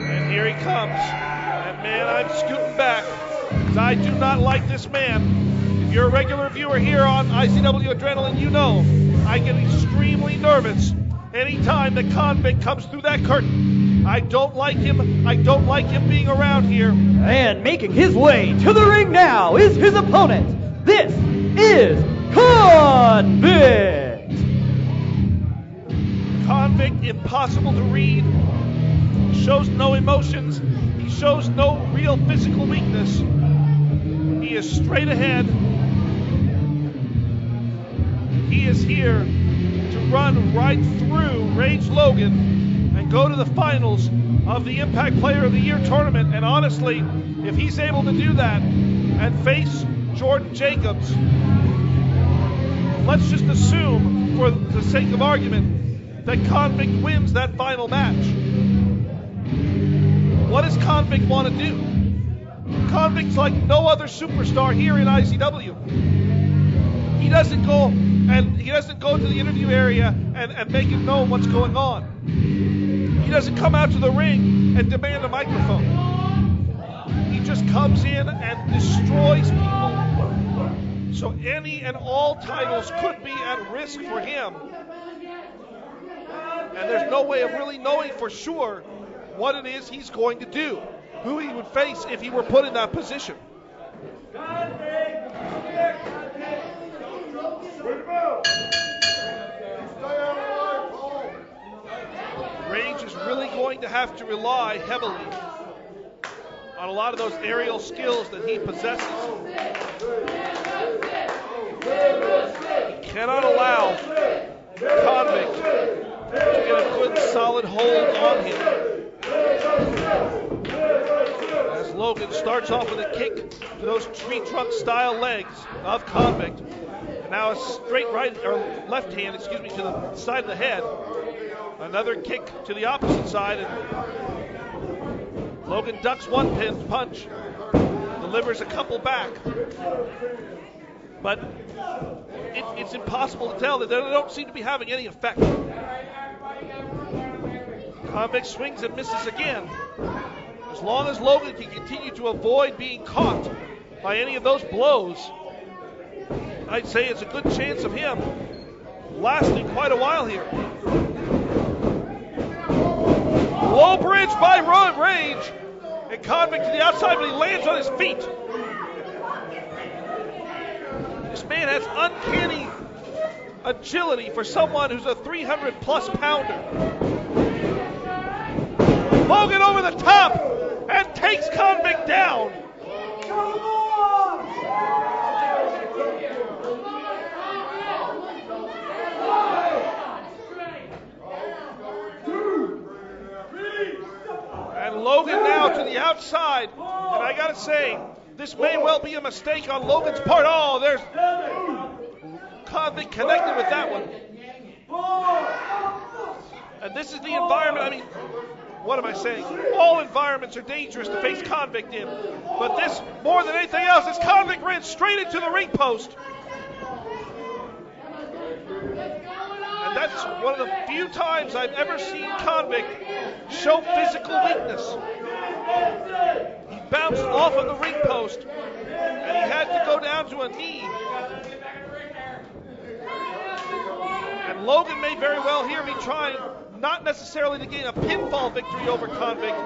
And here he comes. And man, I'm scooting back, because I do not like this man. If you're a regular viewer here on IZW Adrenaline, you know I get extremely nervous anytime the Convict comes through that curtain. I don't like him. I don't like him being around here.
And making his way to the ring now is his opponent. This is Convict.
Convict, impossible to read. Shows no emotions. He shows no real physical weakness. He is straight ahead. He is here to run right through Rage Logan and go to the finals of the Impact Player of the Year tournament. And honestly, if he's able to do that and face Jordan Jacobs, let's just assume, for the sake of argument, that Convict wins that final match. What does Convict want to do? Convict's like no other superstar here in IZW. He doesn't go to the interview area and make it known what's going on. He doesn't come out to the ring and demand a microphone. He just comes in and destroys people. So any and all titles could be at risk for him. And there's no way of really knowing for sure what it is he's going to do, who he would face if he were put in that position. Rage is really going to have to rely heavily on a lot of those aerial skills that he possesses. He cannot allow Convict to get a good solid hold on him. As Logan starts off with a kick to those tree trunk style legs of Convict. And now a straight right or left hand, to the side of the head. Another kick to the opposite side, and Logan ducks one punch, delivers a couple back. But it's impossible to tell that they don't seem to be having any effect. Convict swings and misses again. As long as Logan can continue to avoid being caught by any of those blows, I'd say it's a good chance of him lasting quite a while here. Low bridge by Rage, and Convict to the outside, but he lands on his feet. This man has uncanny agility for someone who's a 300-plus pounder. Logan over the top and takes Convict down. And Logan now to the outside. And I got to say, this may well be a mistake on Logan's part. Oh, there's Convict connected with that one. And this is the environment. I mean, what am I saying? All environments are dangerous to face Convict in. But this, more than anything else, is Convict ran straight into the ring post. And that's one of the few times I've ever seen Convict show physical weakness. He bounced off of the ring post, and he had to go down to a knee. And Logan may very well hear me trying, not necessarily to gain a pinfall victory over Convict,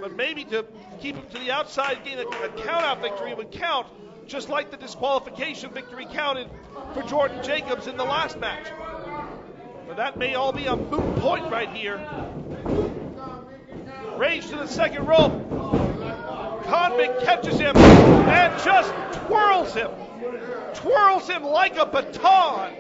but maybe to keep him to the outside, gain a count-out victory would count, just like the disqualification victory counted for Jordan Jacobs in the last match. But that may all be a moot point right here. Rage to the second rope. Convict catches him and just twirls him. Twirls him like a baton.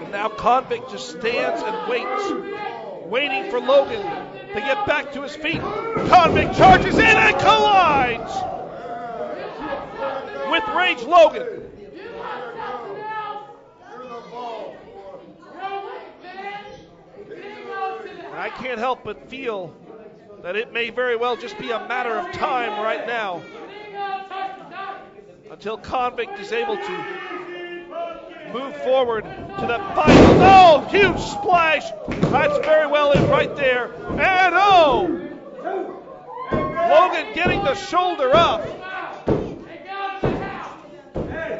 And now Convict just stands and waits, waiting for Logan to get back to his feet. Convict charges in and collides with Rage Logan. I can't help but feel that it may very well just be a matter of time right now until Convict is able to move forward to that final. Oh, huge splash. That's very well it right there. And oh, Logan getting the shoulder up.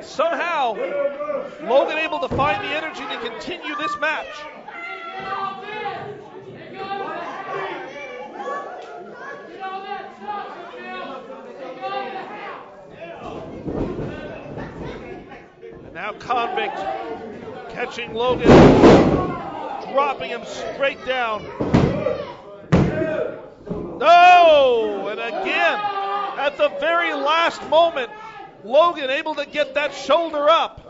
Somehow now, Logan able to find the energy to continue this match. And now Convict catching Logan, dropping him straight down. No! And again, at the very last moment, Logan able to get that shoulder up.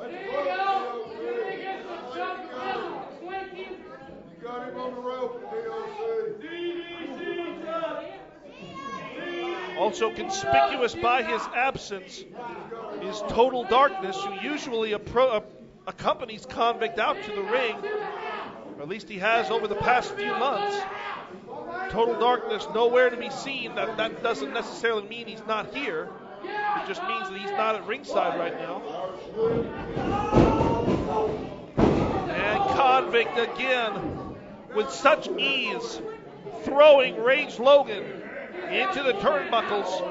Also conspicuous by his absence is Total Darkness, who usually accompanies Convict out to the ring, or at least he has over the past few months. Total Darkness nowhere to be seen. That doesn't necessarily mean he's not here. It just means that he's not at ringside right now. And Convict again, with such ease, throwing Rage Logan into the turnbuckles.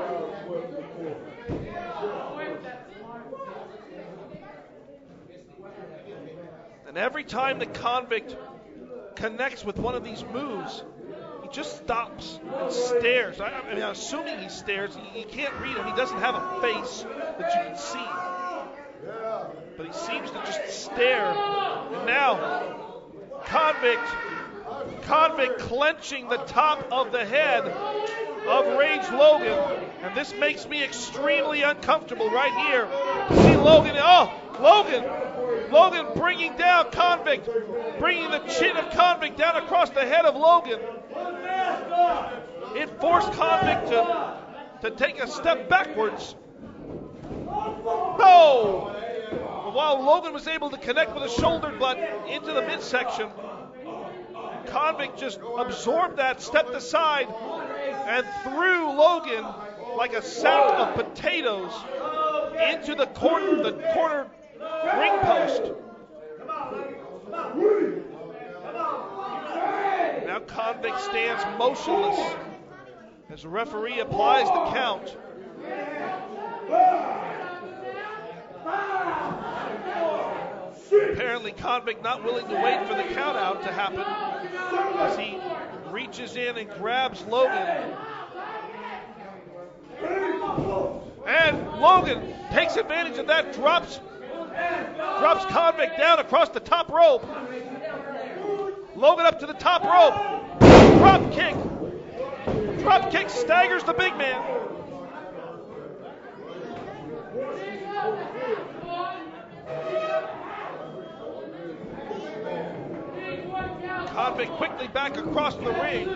And every time the Convict connects with one of these moves, he just stops and stares. I mean, I'm assuming he stares. You can't read him. He doesn't have a face that you can see. But he seems to just stare. And now, Convict clenching the top of the head of Rage Logan. And this makes me extremely uncomfortable right here. See Logan. Oh, Logan bringing down Convict. Bringing the chin of Convict down across the head of Logan. It forced Convict to take a step backwards. No! But while Logan was able to connect with a shoulder butt into the midsection, Convict just absorbed that, stepped aside, and threw Logan like a sack of potatoes into the corner ring post. Now Convict stands motionless as the referee applies the count. Apparently Convict not willing to wait for the count out to happen as he reaches in and grabs Logan. And Logan takes advantage of that, drops Convict down across the top rope. Logan up to the top rope. Drop kick. Drop kick staggers the big man. Convict quickly back across the ring.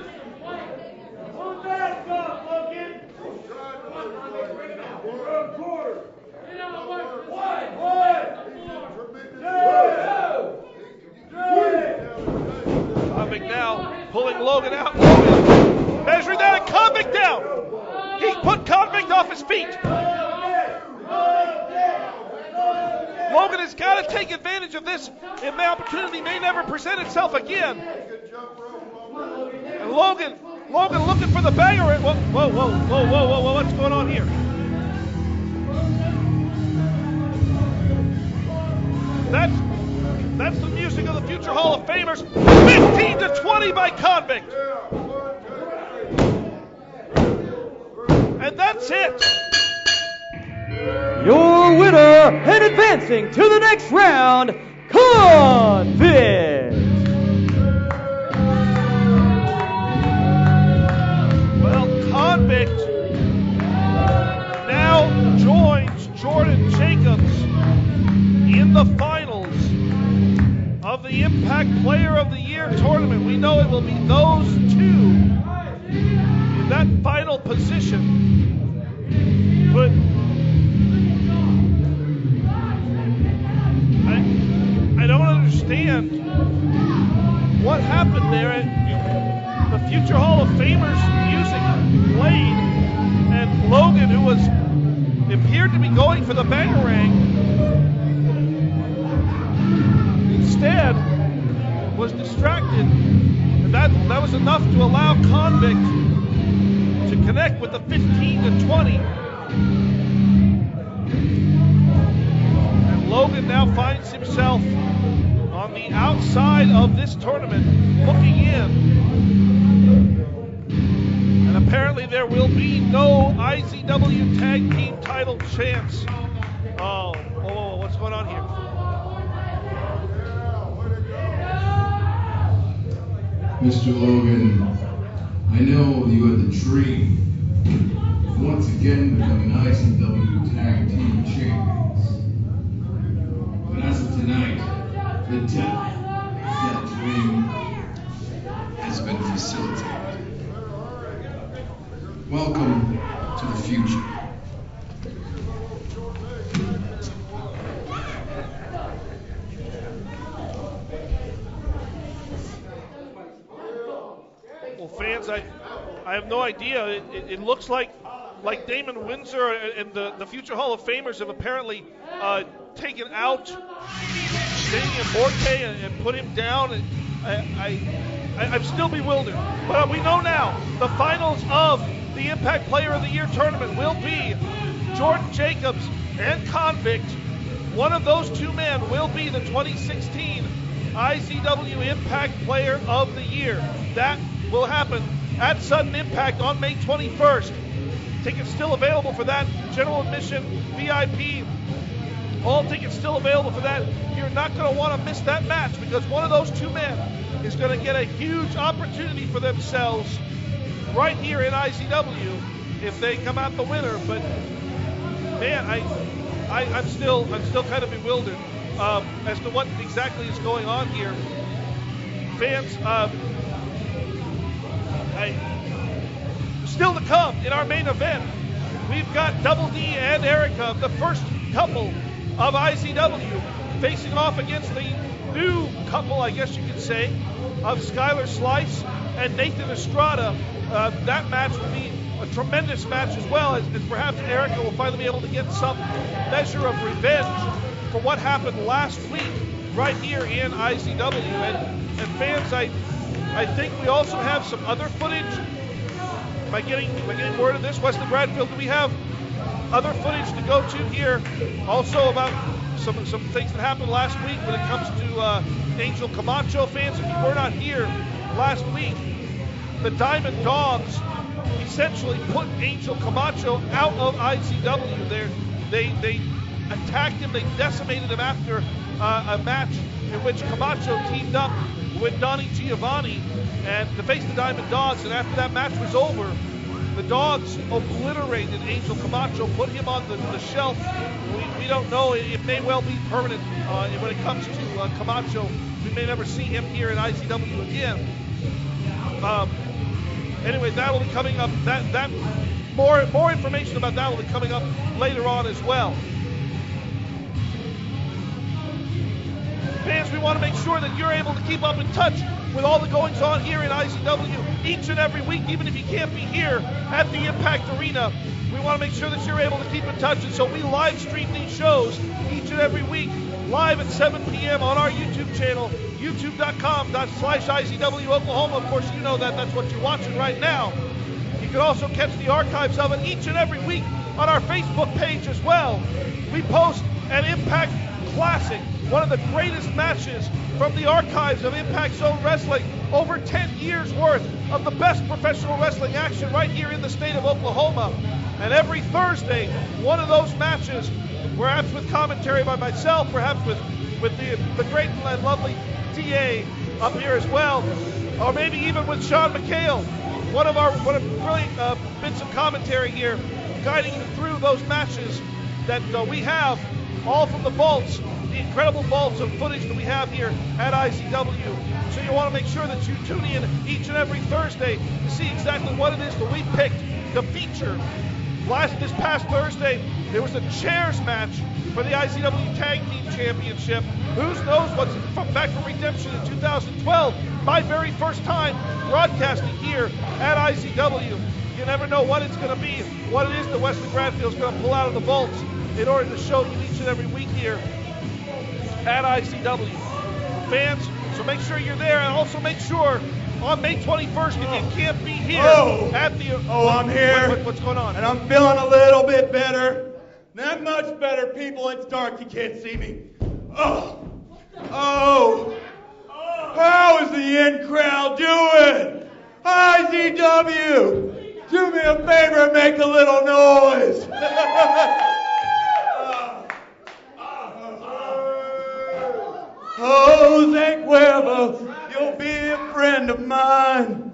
Convict now pulling Logan out. Logan measuring that and Convict down. He put Convict off his feet. Logan has got to take advantage of this, and the opportunity may never present itself again. And Logan looking for the banger. Whoa, what's going on here? That's the music of the future Hall of Famers. 15-20 by Convict. And that's it.
Your winner and advancing to the next round, Convict.
Well, Convict now joins Jordan Jacobs in the finals of the Impact Player of the Year tournament. We know it will be those two in that final position. But I don't understand what happened there. The future Hall of Famers music played, and Logan, who appeared to be going for the bangarang, instead was distracted, and that was enough to allow Convict to connect with the 15-20. And Logan finds himself on the outside of this tournament looking in. And apparently there will be no IZW Tag Team title chance. Oh, what's going on here?
Mr. Logan, I know you had the dream of once again becoming IZW Tag Team Champions. But as of tonight, the death of that dream has been facilitated. Welcome to the future.
Well, fans, I have no idea. It looks like Damen, Windsor, and the future Hall of Famers have apparently taken out Morte and put him down. And I'm still bewildered. But we know now the finals of the Impact Player of the Year tournament will be Jordan Jacobs and Convict. One of those two men will be the 2016 IZW Impact Player of the Year. That will happen at Sudden Impact on May 21st. Tickets still available for that. General admission, VIP, all tickets still available for that. You're not going to want to miss that match because one of those two men is going to get a huge opportunity for themselves right here in IZW if they come out the winner. But man, I'm still kind of bewildered as to what exactly is going on here. Fans, still to come in our main event, we've got Double D and Erica, the first couple of IZW, facing off against the new couple, I guess you could say, of Skylar Slice and Nathan Estrada. That match will be a tremendous match as well, as perhaps Erica will finally be able to get some measure of revenge for what happened last week right here in IZW. And fans, I think we also have some other footage. Am I getting word of this? Wesley Bradfield, do we have other footage to go to here also about some things that happened last week when it comes to Angel Camacho? Fans, if you were not here last week, the Diamond Dogs essentially put Angel Camacho out of IZW. They attacked him, they decimated him after a match in which Camacho teamed up with Donnie Giovanni and to face the Diamond Dogs, and after that match was over, the Dogs obliterated Angel Camacho, put him on the shelf. We don't know, it may well be permanent when it comes to Camacho. We may never see him here in IZW again. Anyway, that will be coming up. That more information about that will be coming up later on as well. Fans, we want to make sure that you're able to keep up in touch with all the goings on here in IZW each and every week, even if you can't be here at the Impact Arena. We want to make sure that you're able to keep in touch, and so we live stream these shows each and every week live at 7 p.m. on our YouTube channel, youtube.com/IZW Oklahoma. Of course, you know that's what you're watching right now. You can also catch the archives of it each and every week on our Facebook page as well. We post an Impact Classic, one of the greatest matches from the archives of Impact Zone Wrestling, over 10 years worth of the best professional wrestling action right here in the state of Oklahoma. And every Thursday, one of those matches, perhaps with commentary by myself, perhaps with the great and lovely DA up here as well, or maybe even with Sean McHale, one of brilliant bits of commentary here, guiding you through those matches that we have, all from the vaults, the incredible vaults of footage that we have here at IZW. So you want to make sure that you tune in each and every Thursday to see exactly what it is that we picked to feature. This past Thursday, there was a chairs match for the IZW Tag Team Championship. Who knows what's back from Redemption in 2012. My very first time broadcasting here at IZW. You never know what it's going to be, what it is that Wesley Bradfield's going to pull out of the vaults in order to show you each and every week here at IZW. Fans, so make sure you're there, and also make sure on May 21st, if you can't be here at the...
I'm here.
What's going on?
And I'm feeling a little bit better. Not much better, people. It's dark. You can't see me.
Oh, how is the in crowd doing? IZW, do me a favor and make a little noise. Jose Cuervo, you'll be a friend of mine.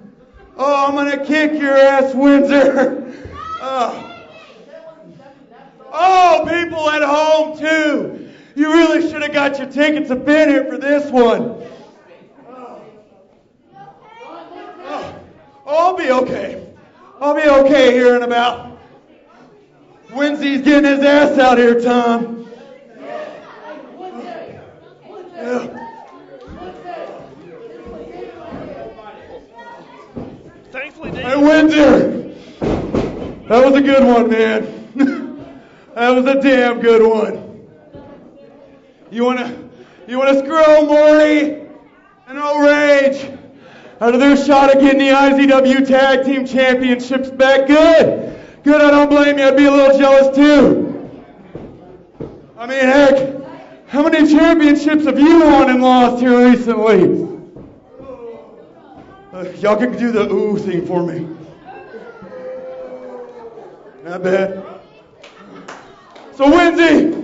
Oh, I'm gonna kick your ass, Windsor. Oh, people at home too. You really should have got your tickets and been here for this one. I'll be okay. I'll be okay here in about. Winsy's getting his ass out here, Tom.
Thankfully,
Hey, Windsor. That was a good one, man. That was a damn good one. You wanna screw old Morte and old Rage out of their shot at getting the IZW Tag Team Championships back? Good. Good, I don't blame you. I'd be a little jealous too. I mean, heck, how many championships have you won and lost here recently? Y'all can do the ooh thing for me. Not bad. So, Winsy,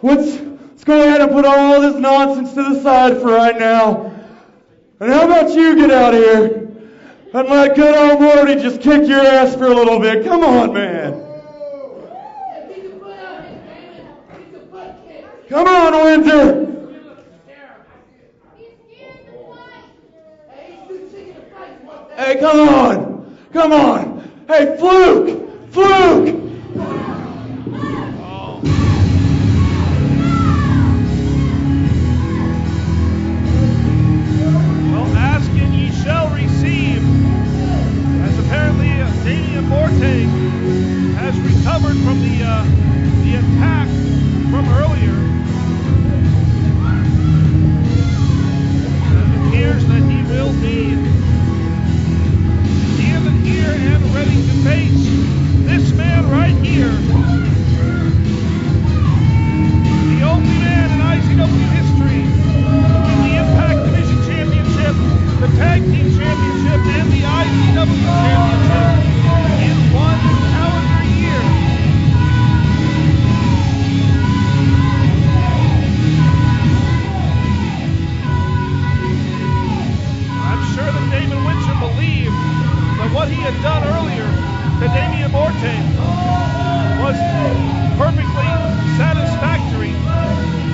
let's go ahead and put all this nonsense to the side for right now. And how about you get out here and let good old Morte just kick your ass for a little bit? Come on, man. Come on, Windsor. Hey, come on. Come on. Hey, Fluke. Fluke.
Morte has recovered from the attack from earlier. It appears that he will be standing here and ready to face this man right here. The only man in IZW history to win the Impact Division Championship, the Tag Team Championship, and the IZW Championship. In 1 calendar year. I'm sure that Damen Windsor believed that what he had done earlier to Damian Morte was perfectly satisfactory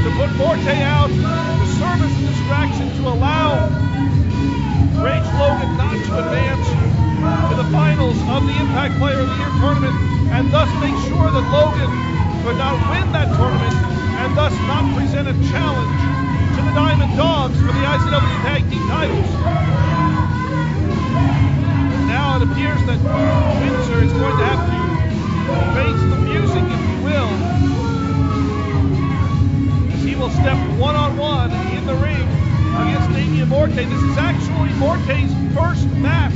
to put Morte out, to serve as a distraction, to allow Rage Logan not to advance to the finals of the Impact Player of the Year tournament, and thus make sure that Logan could not win that tournament, and thus not present a challenge to the Diamond Dogs for the IZW Tag Team titles. And now it appears that Windsor is going to have to face the music, if you will, as he will step one-on-one in the ring against Damian Morte. This is actually Morte's first match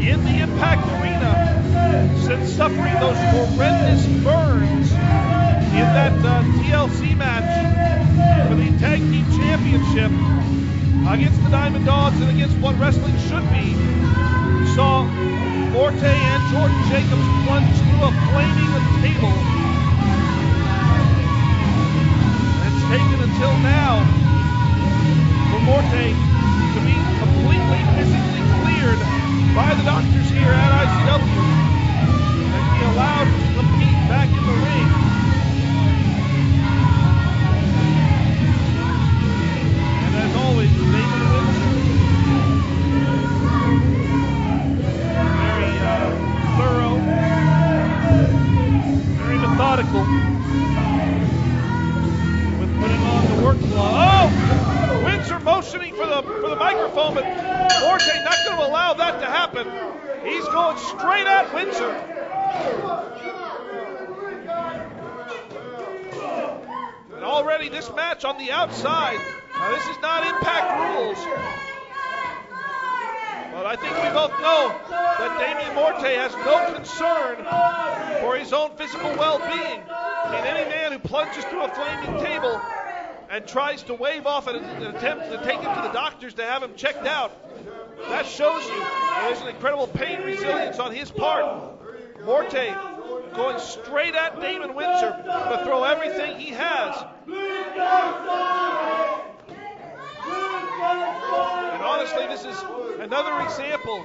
in the Impact Arena since suffering those horrendous burns in that TLC match for the Tag Team Championship against the Diamond Dogs and against what wrestling should be. We saw Morte and Jordan Jacobs plunge through a flaming table. It's taken until now for Morte to be completely physically cleared by the doctors here at IZW and be allowed to compete back in the ring. And as always, Damen Windsor, very thorough, very methodical with putting on the work glove. Oh! Windsor motioning for the microphone, but Morte not going to allow that to happen. He's going straight at Windsor. And already this match on the outside. Now this is not Impact rules. But I think we both know that Damian Morte has no concern for his own physical well-being. I mean, any man who plunges through a flaming table and tries to wave off an attempt to take him to the doctors to have him checked out, that shows you there's an incredible pain resilience on his part. Morte going straight at Damen Windsor to throw everything he has. And honestly, this is another example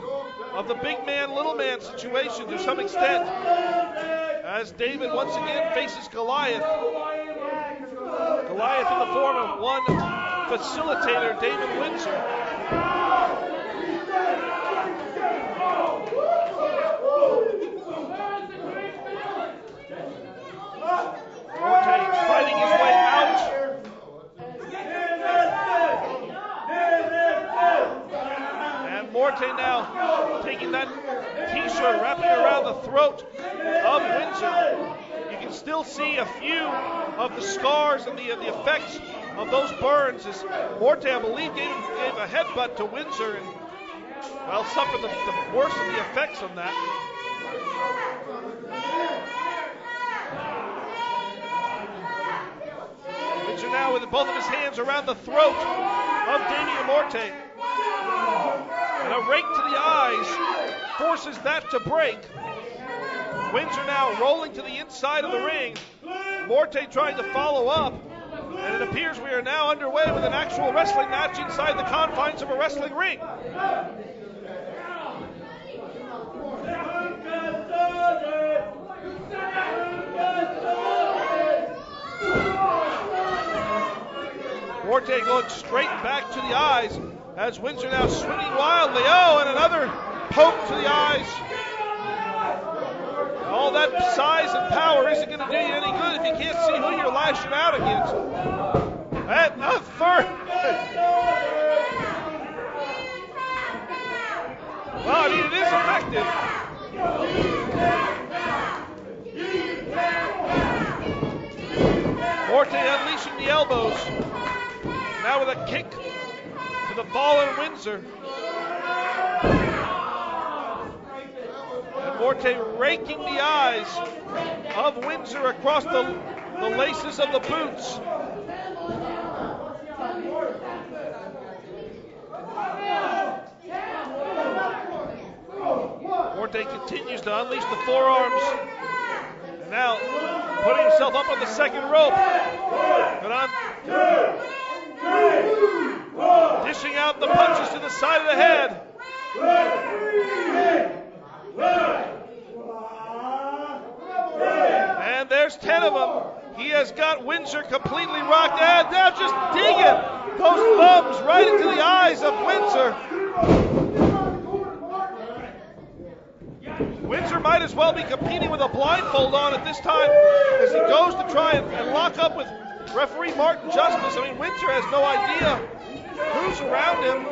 of the big man, little man situation to some extent, as Damen once again faces Goliath. Goliath in the form of one facilitator, Damen Windsor. Morte fighting his way out. And Morte now taking that t-shirt, wrapping it around the throat of Windsor. You can still see a few of the scars and the effects of those burns as Morte, I believe, gave a headbutt to Windsor and, well, suffered the worst of the effects on that. Windsor now with both of his hands around the throat of Damen Morte. And a rake to the eyes forces that to break. Windsor now rolling to the inside of the ring. Morte trying to follow up. And it appears we are now underway with an actual wrestling match inside the confines of a wrestling ring. Morte going straight back to the eyes as Windsor now swinging wildly. Oh, and another poke to the eyes. All that size and power isn't going to do you any good if you can't see who you're lashing out against. And a third. Well, I mean, it is effective. Morte unleashing the elbows. Now with a kick to the fallen Windsor. And Morte raking the eyes of Windsor across the laces of the boots. Morte continues to unleash the forearms. And now putting himself up on the second rope. But on dishing out the punches to the side of the head. And there's 10 of them. He has got Windsor completely rocked. And now just digging those thumbs right into the eyes of Windsor. Windsor might as well be competing with a blindfold on at this time as he goes to try and lock up with referee Martin Justice. I mean, Windsor has no idea who's around him.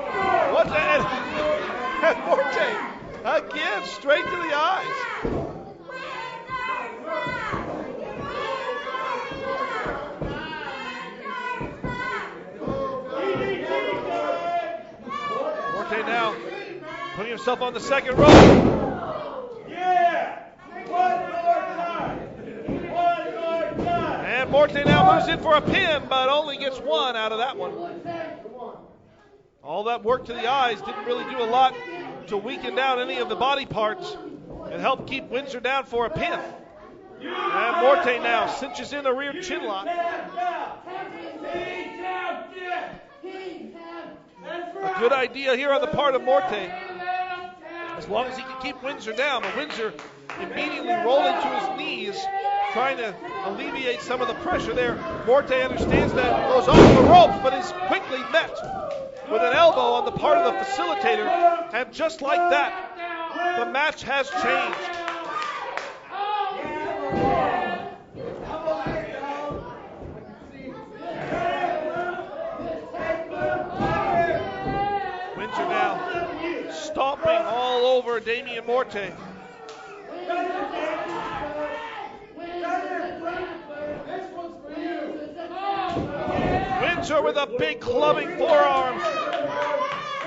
What the heck? And Morte again, straight to the eyes. Morte now putting himself on the second rope. And Morte now moves in for a pin, but only gets one out of that one. All that work to the eyes didn't really do a lot to weaken down any of the body parts and help keep Windsor down for a pin. And Morte now cinches in the rear chin lock. A good idea here on the part of Morte, as long as he can keep Windsor down. But Windsor immediately rolling to his knees, trying to alleviate some of the pressure there. Morte understands that, goes off the ropes, but is quickly met with an elbow on the part of the facilitator. And just like that, the match has changed. Windsor now stomping all over Damen Morte. Windsor with a big clubbing forearm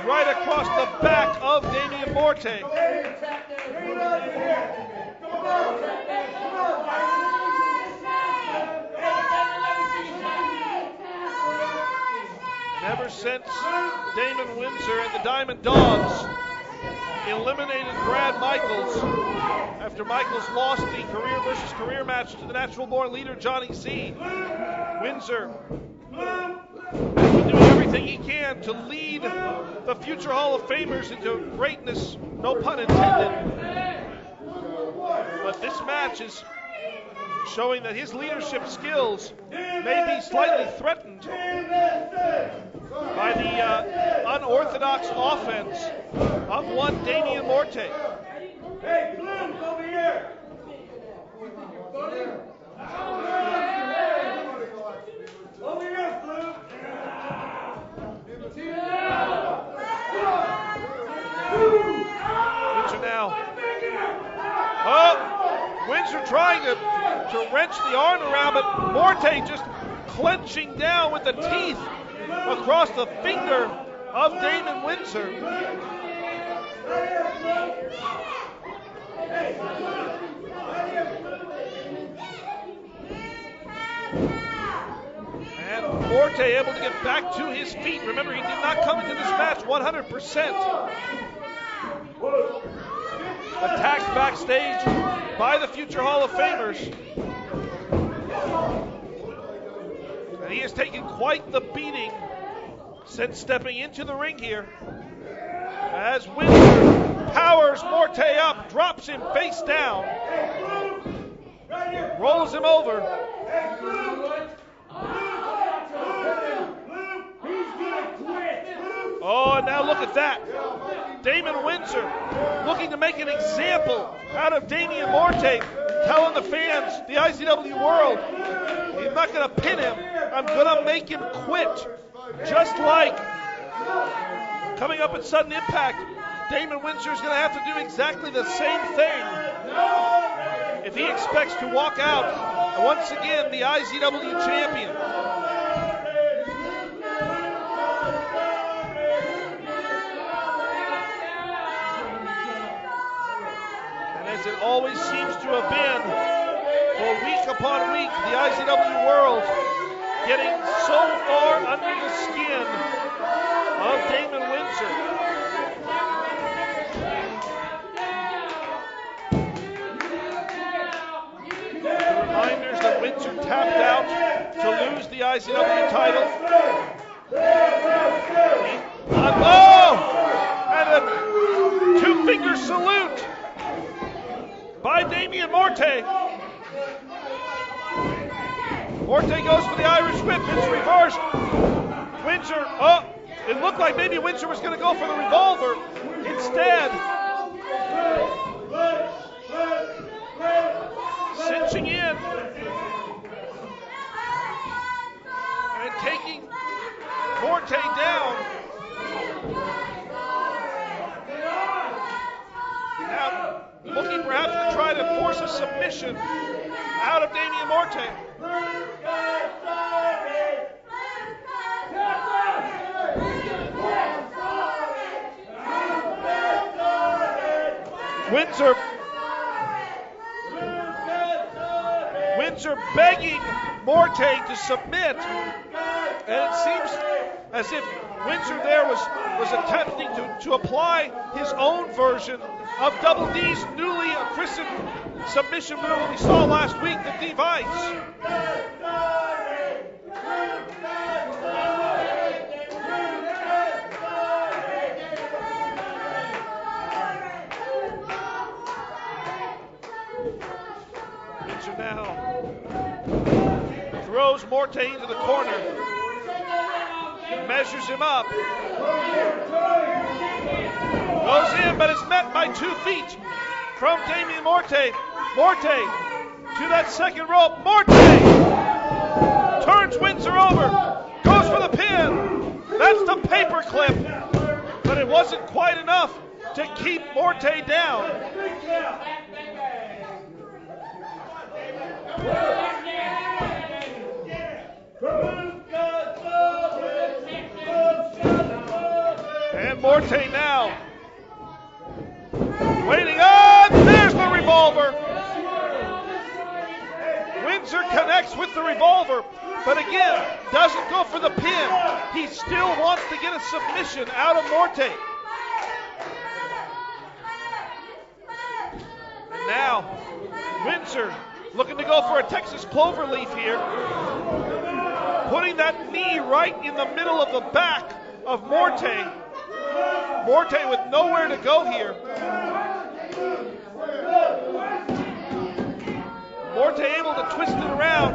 right across the back of Damen Morte. Ever since Damon Windsor and the Diamond Dogs eliminated Brad Michaels after Michaels lost the career versus career match to the natural-born leader Johnny Z, Windsor has been doing everything he can to lead the future Hall of Famers into greatness, no pun intended. But this match is showing that his leadership skills may be slightly threatened by the unorthodox offense of one Damian Morte.
Hey, Bloom, over here! Over here, Bloom!
Windsor now. Oh, Windsor trying to wrench the arm around, but Morte just clenching down with the teeth across the finger of Damon Windsor. And Morte able to get back to his feet. Remember, he did not come into this match 100%. Attacked backstage by the future Hall of Famers. And he has taken quite the beating since stepping into the ring here. As Windsor powers Morte up, drops him face down, rolls him over. Oh, and now look at that. Damon Windsor looking to make an example out of Damian Morte, telling the fans, the IZW world, he's not going to pin him. I'm going to make him quit. Just like coming up at Sudden Impact, Damon Windsor is going to have to do exactly the same thing if he expects to walk out once again the IZW champion. As it always seems to have been, for week upon week, the IZW world getting so far under the skin of Damon Windsor. The reminders that Windsor tapped out to lose the IZW title. And a two-finger salute by Damian Morte. Morte goes for the Irish whip. It's reversed. Windsor, it looked like maybe Windsor was going to go for the revolver. Instead, cinching in and taking Morte down. Now, looking perhaps to try to force a submission out of Damian Morte. Windsor begging Morte to submit, and it seems as if Windsor there was attempting to apply his own version of Double D's newly christened submission move we saw last week, the D-Vice. Windsor now throws Morte into the corner. Measures him up. Goes in, but is met by 2 feet from Damian Morte. Morte to that second rope. Morte turns Windsor over. Goes for the pin. That's the paperclip. But it wasn't quite enough to keep Morte down. And Morte now waiting on. There's the revolver. Windsor connects with the revolver, but again, doesn't go for the pin. He still wants to get a submission out of Morte. And now, Windsor looking to go for a Texas cloverleaf here. Putting that knee right in the middle of the back of Morte. Morte with nowhere to go here. Morte able to twist it around.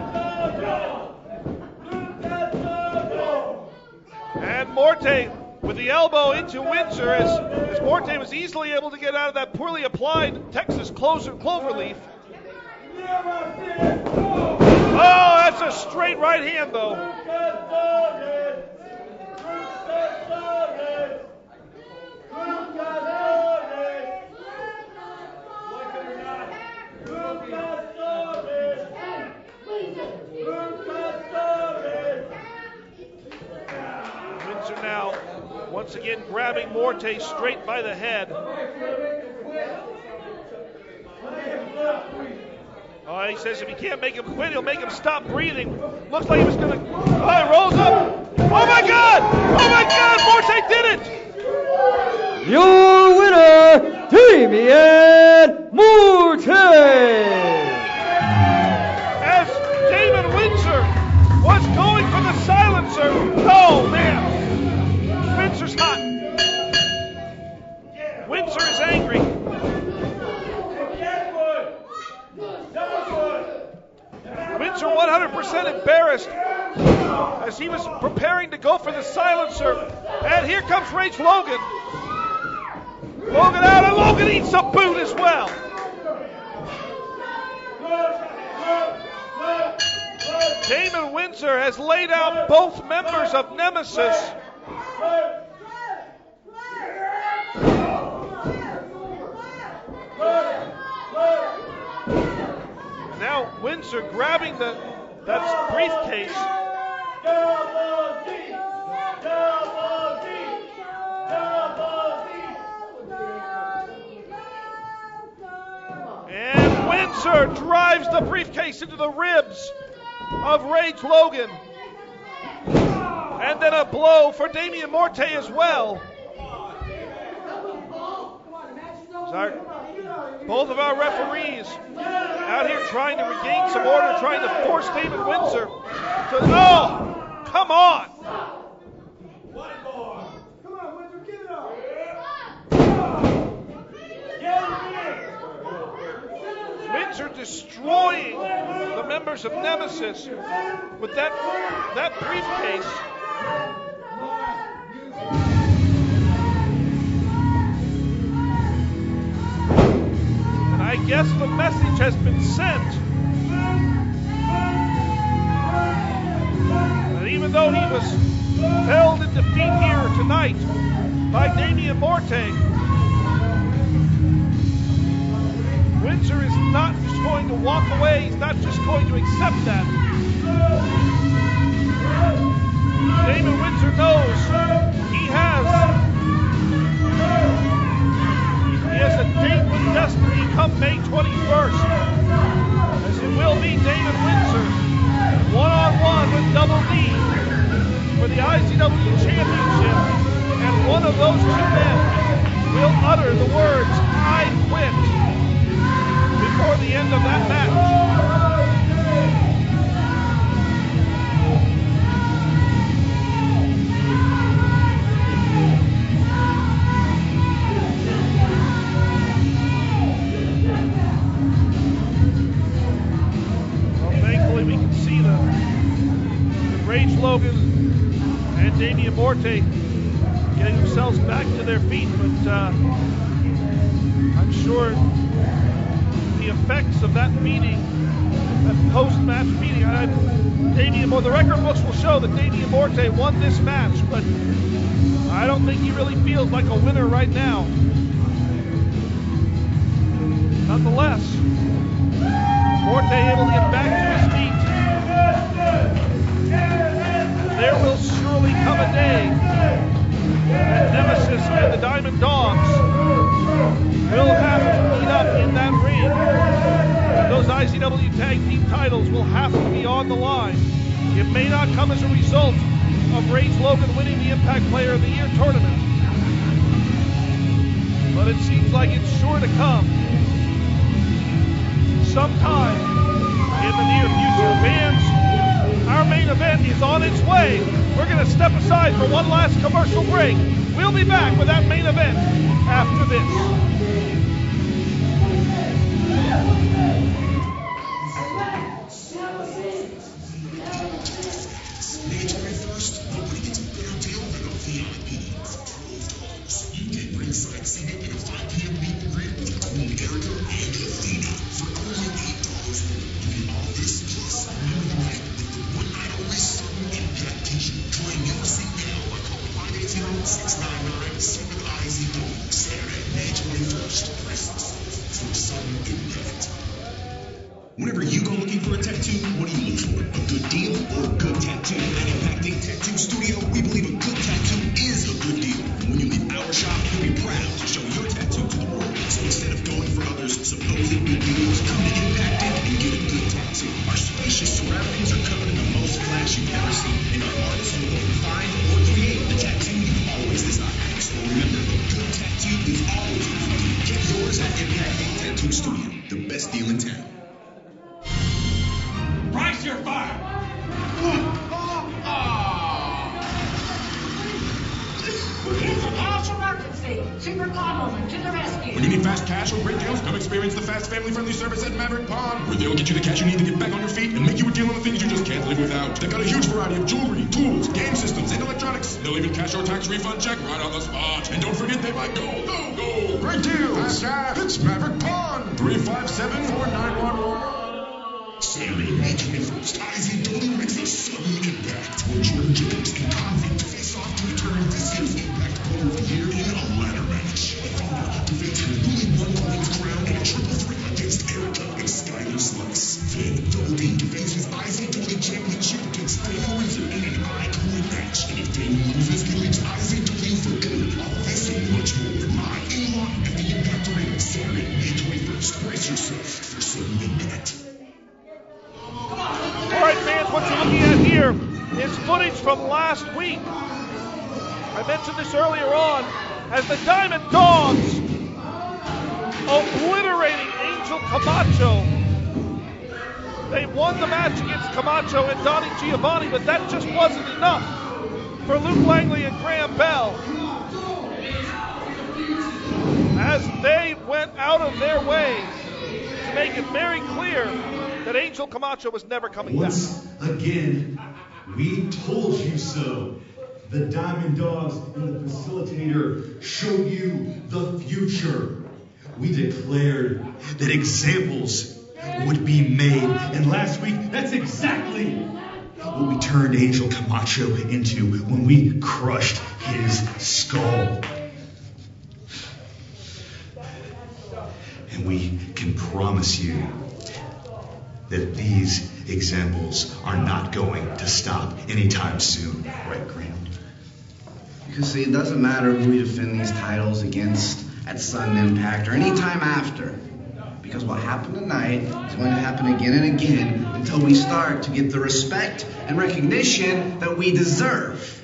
And Morte with the elbow into Windsor as Morte was easily able to get out of that poorly applied Texas cloverleaf. Oh, that's a straight right hand though. Windsor now once again grabbing Morte straight by the head. Oh, he says if he can't make him quit, he'll make him stop breathing. Looks like he was going to... Oh, he rolls up. Oh, my God! Oh, my God! Morte did it!
Your winner, Damen Morte!
As Damen Windsor was going for the silencer. Oh, man. Windsor's hot. Windsor is angry. Windsor 100% embarrassed as he was preparing to go for the silencer. And here comes Rage Logan. Logan out, and Logan eats a boot as well. Damen Windsor has laid out both members of Nemesis. Now Windsor grabbing that briefcase. And Windsor drives the briefcase into the ribs of Rage Logan. And then a blow for Damen Morte as well. Both of our referees out here trying to regain some order, trying to force Damen Windsor to... Oh, come on! Windsor destroying the members of Nemesis with that briefcase. I guess the message has been sent that even though he was held in defeat here tonight by Damen Morte, Windsor is not just going to walk away. He's not just going to accept that. Damen Windsor knows he has a date with destiny come May 21st, as it will be Damen Windsor one-on-one with Double D for the IZW Championship, and one of those two men will utter the words, "I quit," before the end of that match. We can see the Rage Logan and Damen Morte getting themselves back to their feet, but I'm sure the effects of that meeting, that post-match meeting, the record books will show that Damen Morte won this match, but I don't think he really feels like a winner right now. Nonetheless, Morte able to get back to his feet. There will surely come a day that Nemesis and the Diamond Dogs will have to meet up in that ring. And those IZW Tag Team titles will have have to be on the line. It may not come as a result of Rage Logan winning the Impact Player of the Year tournament, but it seems like it's sure to come sometime in the near future. Fans, our main event is on its way. We're going to step aside for one last commercial break. We'll be back with that main event after this.
Whenever you go looking for a tattoo, what do you look for? A good deal or a good tattoo? At Impact Ink Tattoo Studio, we believe a good tattoo is a good deal. And when you leave our shop, you'll be proud to show your tattoo to the world. So instead of going for others' supposed good deals, come to Impact Ink and get a good tattoo. Our spacious surroundings are covered in the most flash you've ever seen, and our artists will help you find or create the tattoo you've always desired. So remember, a good tattoo is always a good deal. Get yours at Impact Ink Tattoo Studio, the best deal in town.
Price your fire!
It's a cash emergency! Super Condoms to the rescue!
When you need fast cash or great deals, come experience the fast family-friendly service at Maverick Pawn, where they'll get you the cash you need to get back on your feet and make you a deal on the things you just can't live without. They've got a huge variety of jewelry, tools, game systems, and electronics. They'll even cash your tax refund check right on the spot. And don't forget they might go. Great deals! Fast cash! It's Maverick Pawn! 357-4911. Saturday, May 21st, IZW makes a sudden impact where Jordan Jones and Convict face off to determine this year's Impact Player of the Year in a ladder match. Athena defends her newly won Queen's crown in a triple threat against Erica and Skylar Slice. Then Double D defends his IZW Championship against Damen Windsor in an eye-cooling match. And if Damen loses, he leaves IZW for good. All this and much more live in London at the Impact Arena Saturday, May 21st. Brace yourself for sudden impact.
All right, fans, what you're looking at here is footage from last week. I mentioned this earlier on as the Diamond Dogs obliterating Angel Camacho. They won the match against Camacho and Donnie Giovanni, but that just wasn't enough for Luke Langley and Graham Bell, as they went out of their way to make it very clear that Angel Camacho was never coming back.
Once again, we told you so. The Diamond Dogs and the facilitator showed you the future. We declared that examples would be made. And last week, that's exactly what we turned Angel Camacho into when we crushed his skull. And we can promise you that these examples are not going to stop anytime soon. Right, Graham?
Because see, it doesn't matter who we defend these titles against at Sudden Impact or any time after. Because what happened tonight is going to happen again and again until we start to get the respect and recognition that we deserve.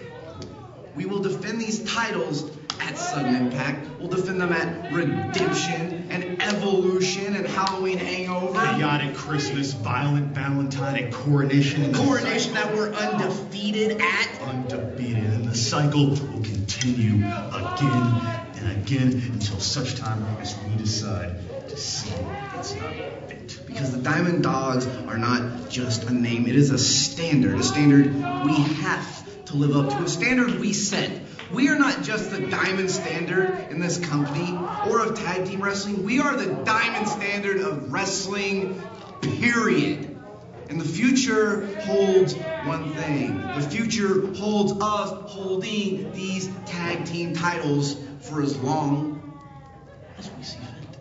We will defend these titles at Sudden Impact. We'll defend them at Redemption and Evolution and Halloween Hangover.
Chaotic Christmas, Violent Valentine, and Coronation.
Coronation that we're undefeated at.
Undefeated. And the cycle will continue again and again until such time as we decide to see it's not fit.
Because the Diamond Dogs are not just a name. It is a standard we have to live up to, a standard we set. We are not just the diamond standard in this company or of tag team wrestling. We are the diamond standard of wrestling, period. And the future holds one thing. The future holds us holding these tag team titles for as long as we see fit.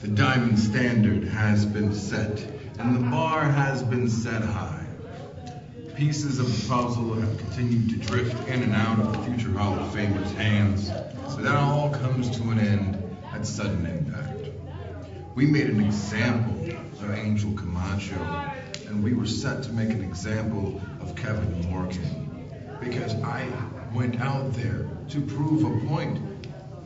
The diamond standard has been set, and the bar has been set high. Pieces of the puzzle have continued to drift in and out of the future Hall of Famers' hands, but that all comes to an end at Sudden Impact. We made an example of Angel Camacho, and we were set to make an example of Kevin Morgan. Because I went out there to prove a point,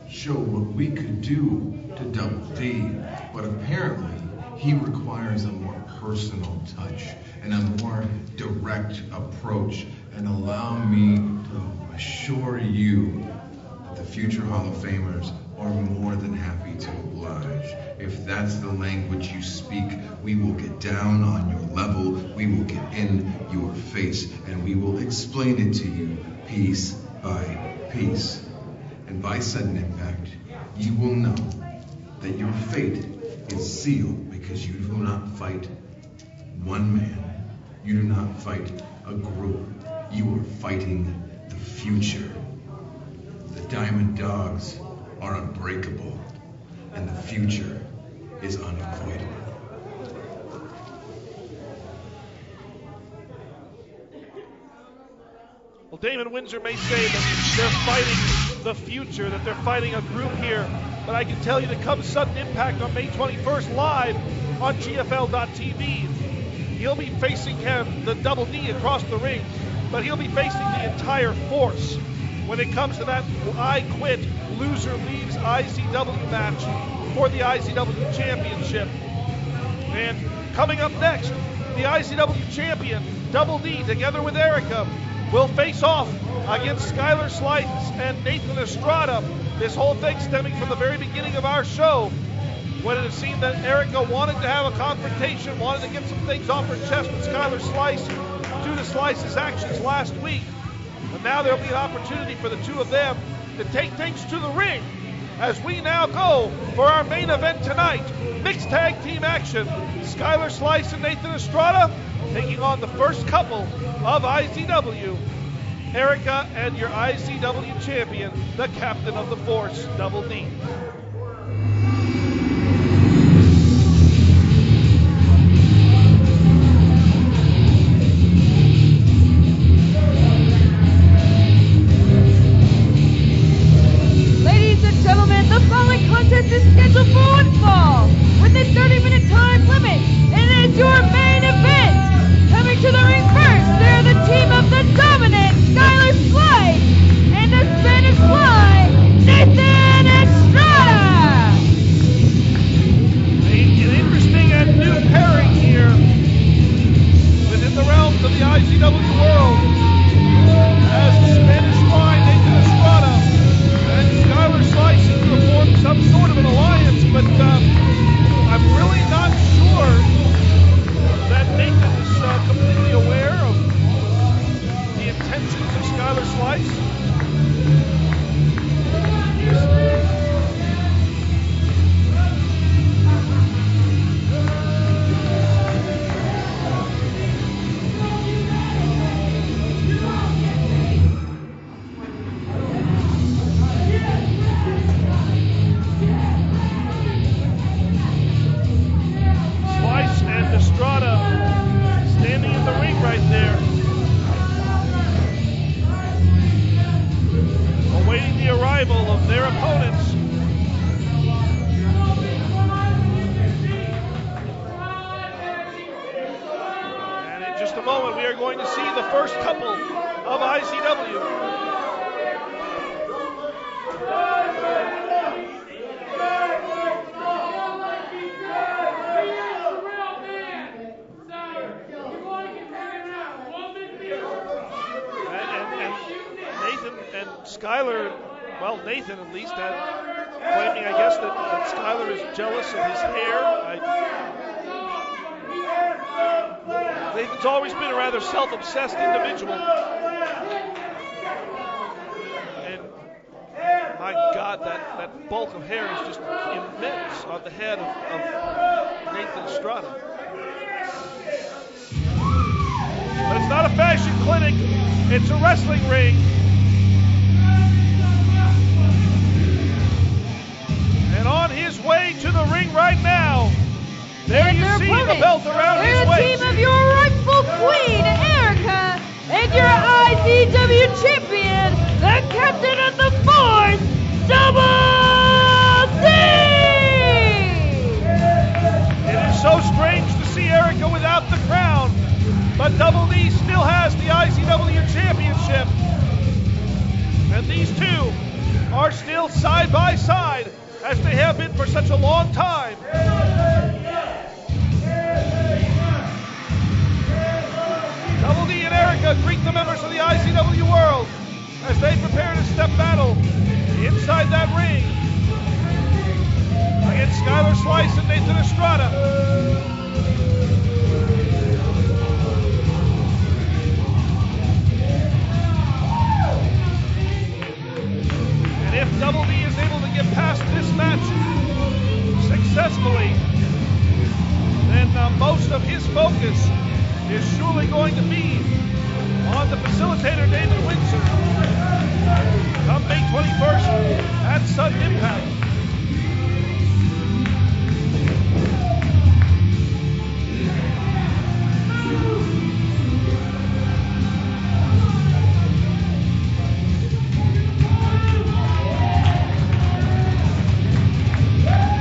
show what we could do to Double D, but apparently he requires a more personal touch and a more direct approach, and allow me to assure you that the future Hall of Famers are more than happy to oblige. If that's the language you speak, we will get down on your level, we will get in your face, and we will explain it to you piece by piece. And by sudden impact, you will know that your fate is sealed, because you do not fight one man. You do not fight a group. You are fighting the future. The Diamond Dogs are unbreakable, and the future is unavoidable.
Well, Damen Windsor may say that they're fighting the future, that they're fighting a group here, but I can tell you that come Sudden Impact on May 21st live on GFL.TV, he'll be facing the Double D across the ring, but he'll be facing the entire force when it comes to that I Quit, Loser Leaves IZW match for the IZW Championship. And coming up next, the IZW Champion, Double D, together with Erica, will face off against Skylar Slice and Nathan Estrada. This whole thing stemming from the very beginning of our show, when it seemed that Erica wanted to have a confrontation, wanted to get some things off her chest with Skylar Slice due to Slice's actions last week. But now there'll be an opportunity for the two of them to take things to the ring as we now go for our main event tonight. Mixed tag team action. Skylar Slice and Nathan Estrada taking on the first couple of IZW. Erica and your IZW champion, the captain of the force, Double D.
Ladies and gentlemen, the following contest is scheduled for one fall with a 30-minute time limit, and it is your main event. Coming to the ring first, they're the team of the dominant Skylar Slice and the Spanish Fly, Nathan Estrada.
An interesting and new pairing here within the realms of the IZW world, as the Spanish Fly, Nathan Estrada, and Skylar Slice seem to have formed some sort of an alliance, but I'm really not sure that Nathan is completely aware of the intentions of Skylar Slice. Slice and Estrada standing in the ring right there, awaiting the arrival of their opponents. And in just a moment, we are going to see the first couple of IZW. And Skylar, well, Nathan at least, claiming, I guess, that Skylar is jealous of his hair. Nathan's always been a rather self-obsessed individual. And my God, that bulk of hair is just immense on the head of Nathan Estrada. But it's not a fashion clinic, it's a wrestling ring. And on his way to the ring right now, there you see the belt around his waist.
They're the team of your rightful queen, Erica, and your IZW champion, the captain of the force, Double D!
so strange to see Erica without the crown, but Double D still has the IZW Championship. And these two are still side by side as they have been for such a long time. Double D and Erica greet the members of the IZW World as they prepare to step battle inside that ring against Skylar Slice and Nathan Estrada. And if Double D is able to get past this match successfully, then most of his focus is surely going to be on the facilitator, Damen Windsor, come May 21st at Sudden Impact.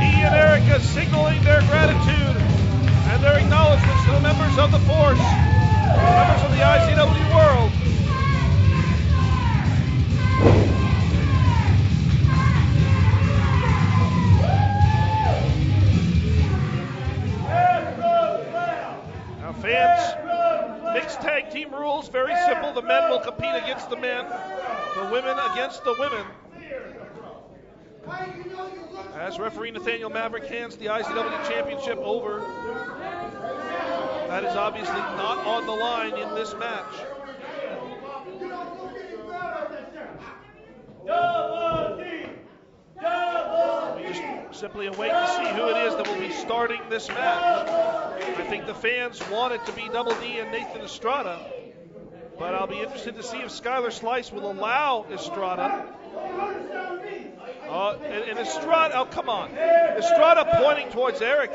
He and Erica signaling their gratitude and their acknowledgments to the members of the Force, members of the IZW World. Now fans, mixed tag team rules, very simple. The men will compete against the men, the women against the women. As referee Nathaniel Maverick hands the IZW Championship over, that is obviously not on the line in this match. We just simply await to see who it is that will be starting this match. I think the fans want it to be Double D and Nathan Estrada, but I'll be interested to see if Skylar Slice will allow Estrada. And Estrada, oh come on. Estrada pointing towards Erica.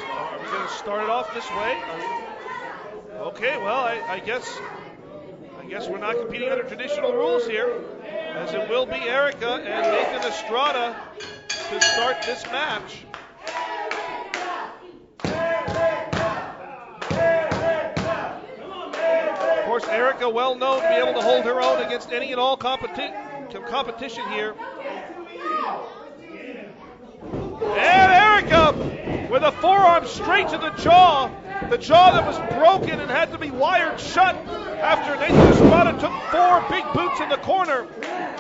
Are we going to start it off this way? Okay, well, I guess we're not competing under traditional rules here, as it will be Erica and Nathan Estrada to start this match. Of course, Erica well known to be able to hold her own against any and all competition here. And Erica with a forearm straight to the jaw that was broken and had to be wired shut after Nathan Estrada took 4 big boots in the corner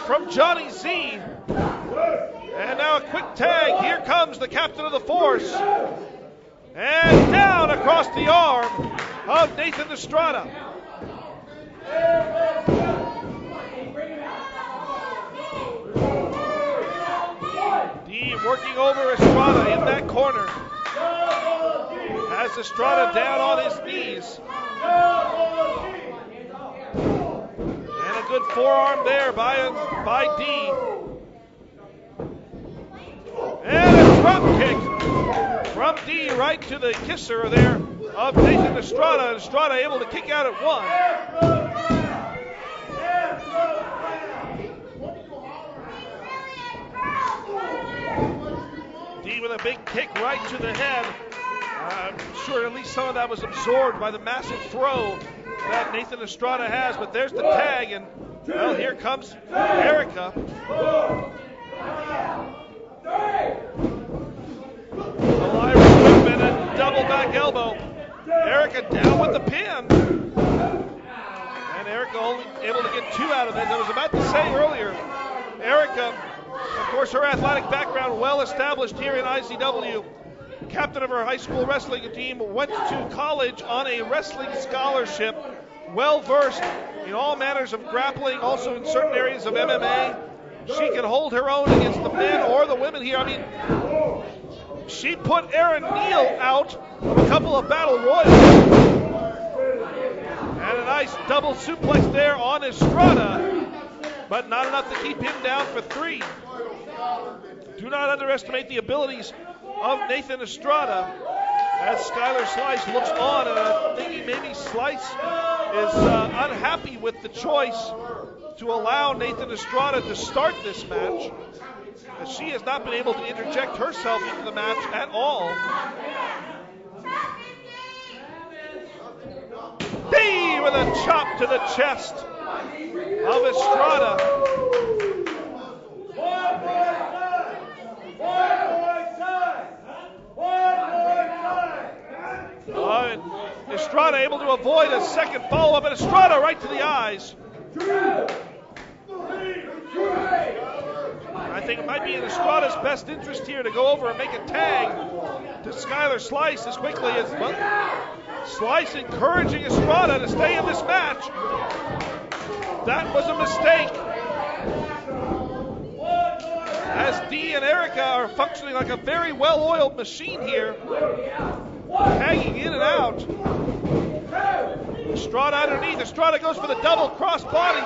from Johnny Z. And now a quick tag. Here comes the captain of the Force. And down across the arm of Nathan Estrada. D working over Estrada in that corner. Has Estrada down on his knees. And a good forearm there by D. And a drop kick from D right to the kisser there of Nathan Estrada. And Estrada able to kick out at 1. D with a big kick right to the head. I'm sure at least some of that was absorbed by the massive throw that Nathan Estrada has. But there's the tag, and well, here comes Erica. A Irish whip and a double back elbow. Erica down with the pin. And Erica only able to get 2 out of it. As I was about to say earlier, Erica, of course, her athletic background well established here in IZW. Captain of her high school wrestling team, went to college on a wrestling scholarship, well versed in all manners of grappling, also in certain areas of MMA. She can hold her own against the men or the women here. I mean, she put Aaron Neal out of a couple of battle royals. And a nice double suplex there on Estrada, but not enough to keep him down for 3. Do not underestimate the abilities of Nathan Estrada. As Skylar Slice looks on, and I'm thinking maybe Slice is unhappy with the choice to allow Nathan Estrada to start this match, as she has not been able to interject herself into the match at all. B with a chop to the chest of Estrada. And Estrada able to avoid a second follow-up, and Estrada right to the eyes. I think it might be in Estrada's best interest here to go over and make a tag to Skylar Slice as quickly as Slice encouraging Estrada to stay in this match. That was a mistake. As Dee and Erica are functioning like a very well-oiled machine here, tagging in and out. Estrada underneath. Estrada goes for the double crossbody,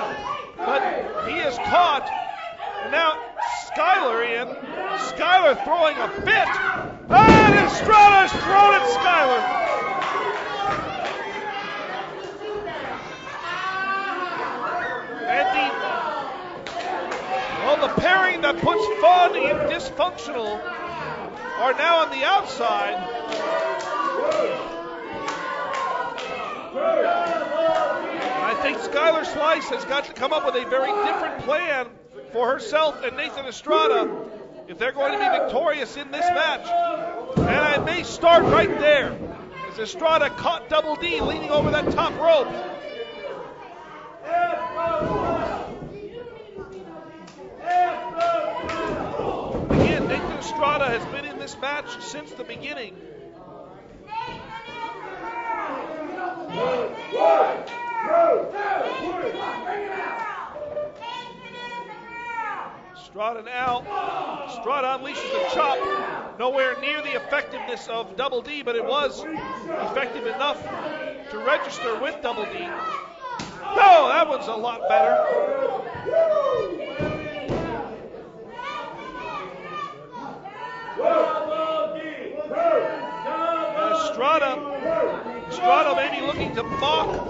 but he is caught. And now Skylar in. Skylar throwing a fit. And Estrada's thrown at Skylar. And the pairing that puts fun in dysfunctional are now on the outside. I think Skylar Slice has got to come up with a very different plan for herself and Nathan Estrada if they're going to be victorious in this match. And I may start right there as Estrada caught Double D leaning over that top rope. Again, Nathan Estrada has been in this match since the beginning. Estrada now. Estrada unleashes the chop. Nowhere near the effectiveness of Double D, but it was effective enough to register with Double D. No, that one's a lot better. Estrada may be looking to mock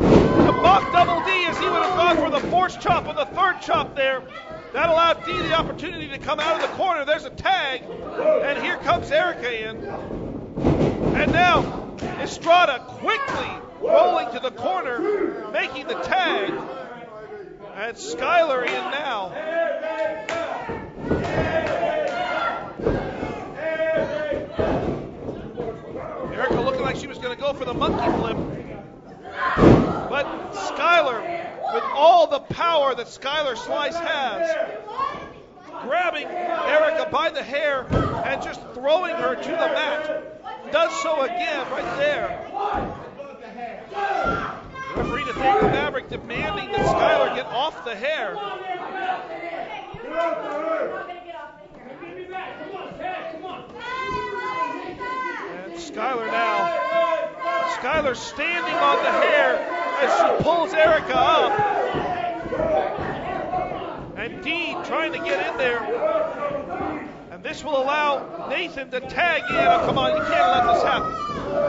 Double D as he would have gone for the force chop on the third chop there. That allowed D the opportunity to come out of the corner. There's a tag, and here comes Erica in. And now Estrada quickly rolling to the corner, making the tag. And Skylar in now. Erica looking like she was going to go for the monkey flip. But Skylar, with all the power that Skylar Slice has, grabbing Erica by the hair and just throwing her to the mat, does so again right there. Referee Nathaniel Maverick demanding that Skylar get off the hair. And Skylar now. Skylar standing on the hair as she pulls Erica up. And Dee trying to get in there. And this will allow Nathan to tag in. Oh, come on, you can't let this happen.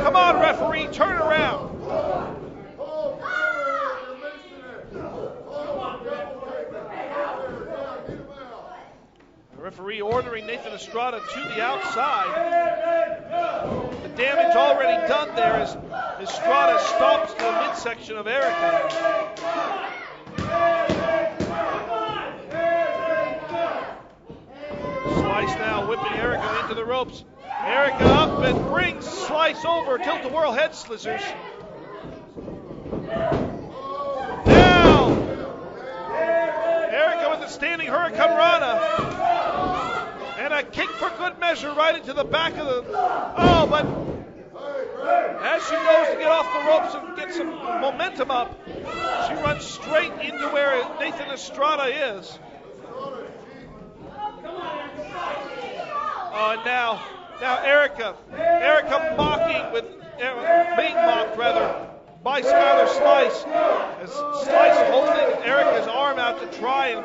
Come on, referee, turn around. The referee ordering Nathan Estrada to the outside. The damage already done there as Estrada stomps to the midsection of Erica. Slice now whipping Erica into the ropes. Erica up and brings Slice over. Tilt-a-whirl head scissors. Now, Erica with the standing Hurricane Rana. And a kick for good measure right into the back of the... Oh, but as she goes to get off the ropes and get some momentum up, she runs straight into where Nathan Estrada is. Oh, and now Erica being mocked by Skylar Slice, as Slice holding Erica's arm out to try and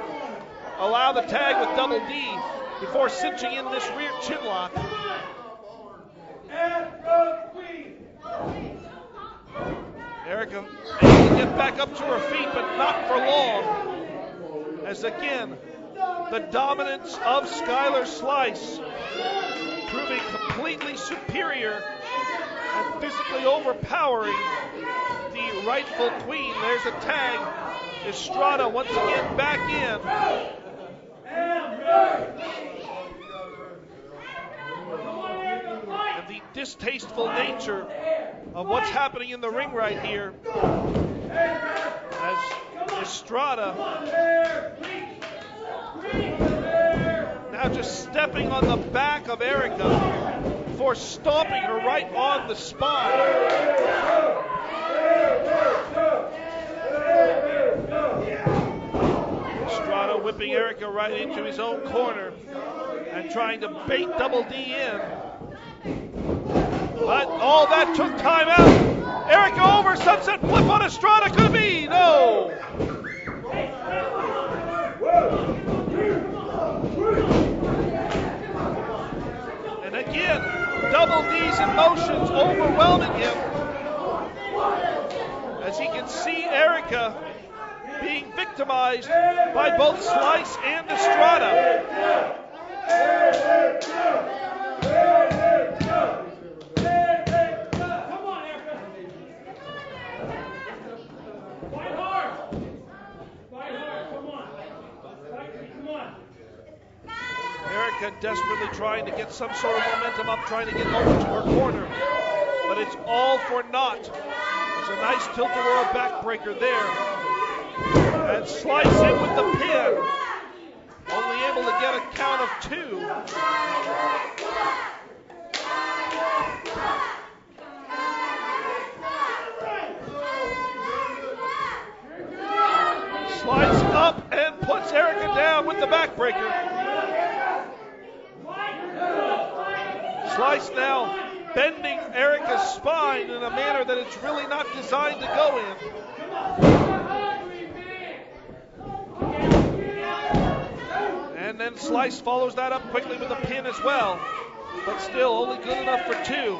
allow the tag with Double D before cinching in this rear chin lock. Erica able to get back up to her feet, but not for long. As again, the dominance of Skylar Slice proving completely superior and physically overpowering the rightful queen. There's a tag. Estrada once again back in. And the distasteful nature of what's happening in the ring right here, as Estrada now just stepping on the back of Erica for stomping her right on the spine. Estrada whipping Erica right into his own corner and trying to bait Double D in. But all that took time out. Erica over, sunset flip on Estrada. Could it be? No. And again, Double D's emotions overwhelming him as he can see Erica being victimized by both Slice and Estrada. Erica desperately trying to get some sort of momentum up, trying to get over to her corner. But it's all for naught. There's a nice tilt-a-whirl backbreaker there. And Slice in with the pin. Only able to get a count of 2. Slice up and puts Erica down with the backbreaker. Slice now bending Erica's spine in a manner that it's really not designed to go in. And then Slice follows that up quickly with a pin as well, but still only good enough for 2.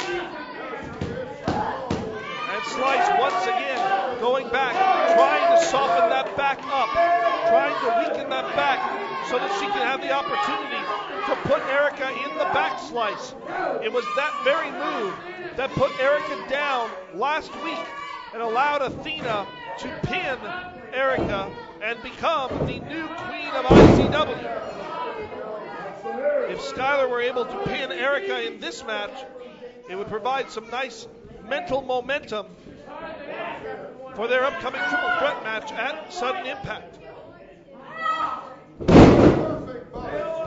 And Slice once again going back, trying to soften that back up, trying to weaken that back so that she can have the opportunity to put Erica in the back slice. It was that very move that put Erica down last week and allowed Athena to pin Erica and become the new queen of IZW. If Skylar were able to pin Erica in this match, it would provide some nice mental momentum for their upcoming triple threat match at Sudden Impact.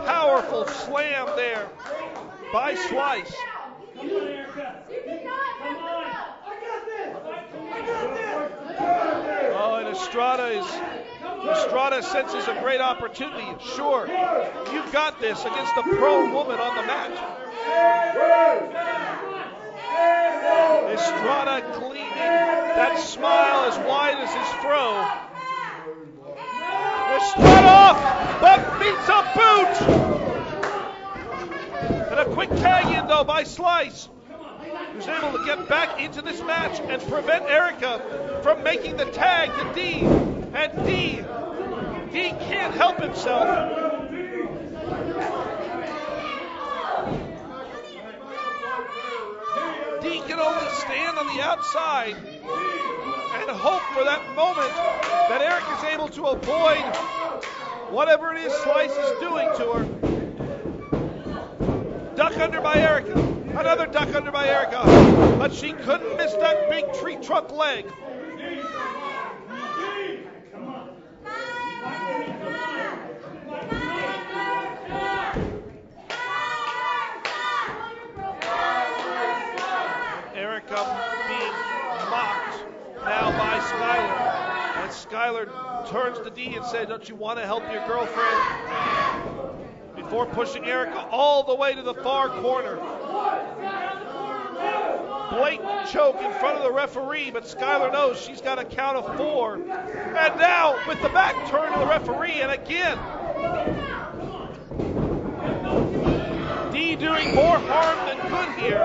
Powerful slam there by Slice. Oh, and Estrada senses a great opportunity. Sure, you've got this against a prone woman on the mat. Estrada gleaming, that smile as wide as his fro. Estrada off, but beats a boot. And a quick tag in though by Slice, who's able to get back into this match and prevent Erica from making the tag to D. And D can't help himself. D can only stand on the outside and hope for that moment that Erica's able to avoid whatever it is Slice is doing to her. Duck under by Erica. Another duck under by Erica. But she couldn't miss that big tree trunk leg. Erica being mocked now by Skylar. And Skylar turns to D and says, "Don't you want to help your girlfriend?" Before pushing Erica all the way to the far corner. Blatant choke in front of the referee, but Skylar knows she's got a count of 4. And now with the back turn to the referee, and again, D doing more harm than good here.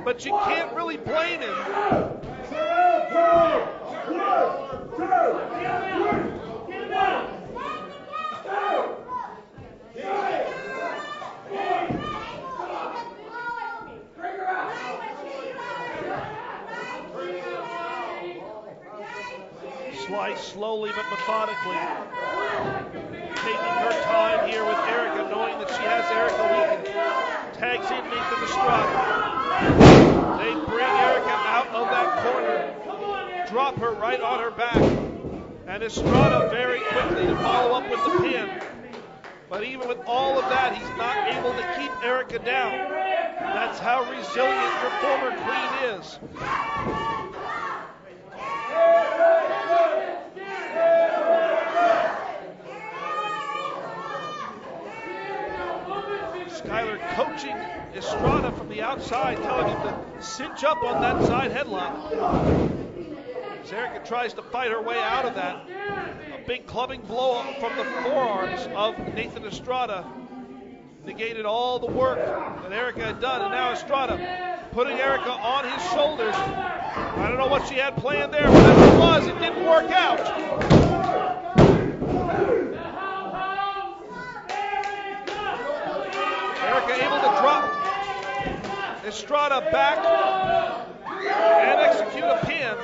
But you can't really blame him. Slice slowly but methodically, taking her time here with Erica, knowing that she has Erica weakened. Tags in Nathan Estrada. They bring Erica out of that corner, drop her right on her back, and Estrada very quickly to follow up with the pin. But even with all of that, he's not able to keep Erica down. That's how resilient your former queen is. Skyler coaching Estrada from the outside, telling him to cinch up on that side headlock. As Erica tries to fight her way out of that. A big clubbing blow from the forearms of Nathan Estrada negated all the work that Erica had done. And now Estrada putting Erica on his shoulders. I don't know what she had planned there. Whatever it was, it didn't work out. Erica able to drop Estrada back and execute a pin.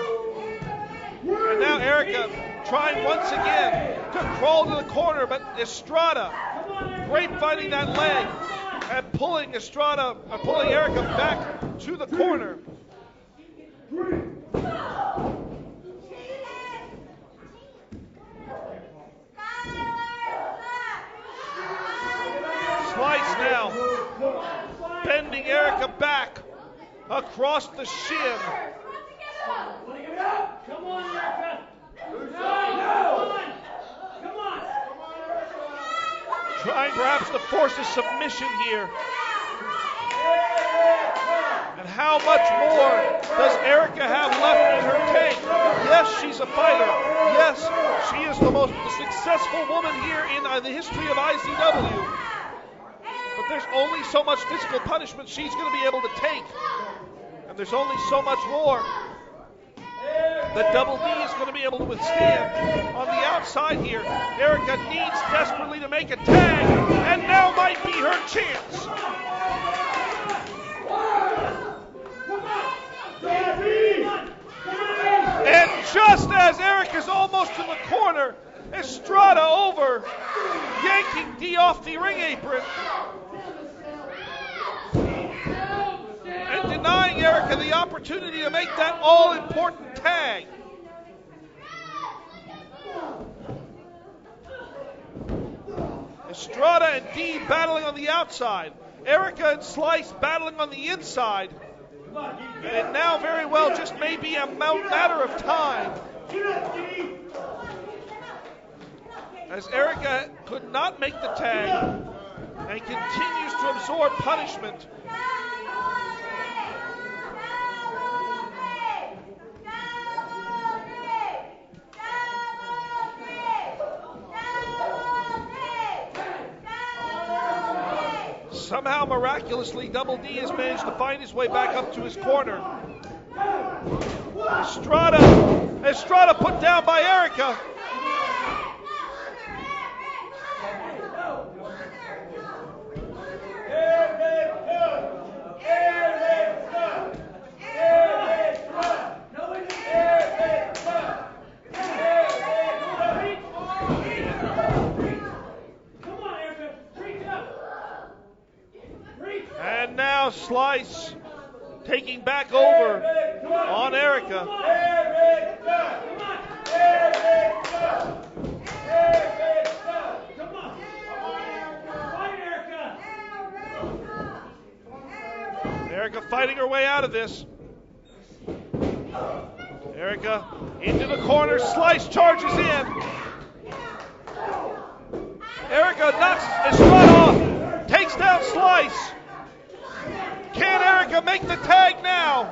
And now Erica trying once again to crawl to the corner, but Estrada great fighting that leg and pulling Erica back to the corner. Slice now, bending Erica back across the shin.
Come on, Erica. Come on.
Trying perhaps to force a submission here. And how much more does Erica have left in her tank? Yes, she's a fighter. Yes, she is the most successful woman here in the history of IZW. But there's only so much physical punishment she's going to be able to take. And there's only so much more that Double D is going to be able to withstand. On the outside here, Erica needs desperately to make a tag, and now might be her chance. And just as Erica's almost in the corner, Estrada over, yanking D off the ring apron, and denying Erica the opportunity to make that all-important tag. Estrada and D battling on the outside. Erica and Slice battling on the inside. And it now very well just may be a matter of time. As Erica could not make the tag and continues to absorb punishment. Somehow, miraculously, Double D has managed to find his way back up to his corner. Estrada put down by Erica. And now Slice taking back over on Erica. Erica fighting her way out of this. Erica into the corner. Slice charges in. Erica knocks Estrada off. Takes down Slice. Can Erica make the tag now?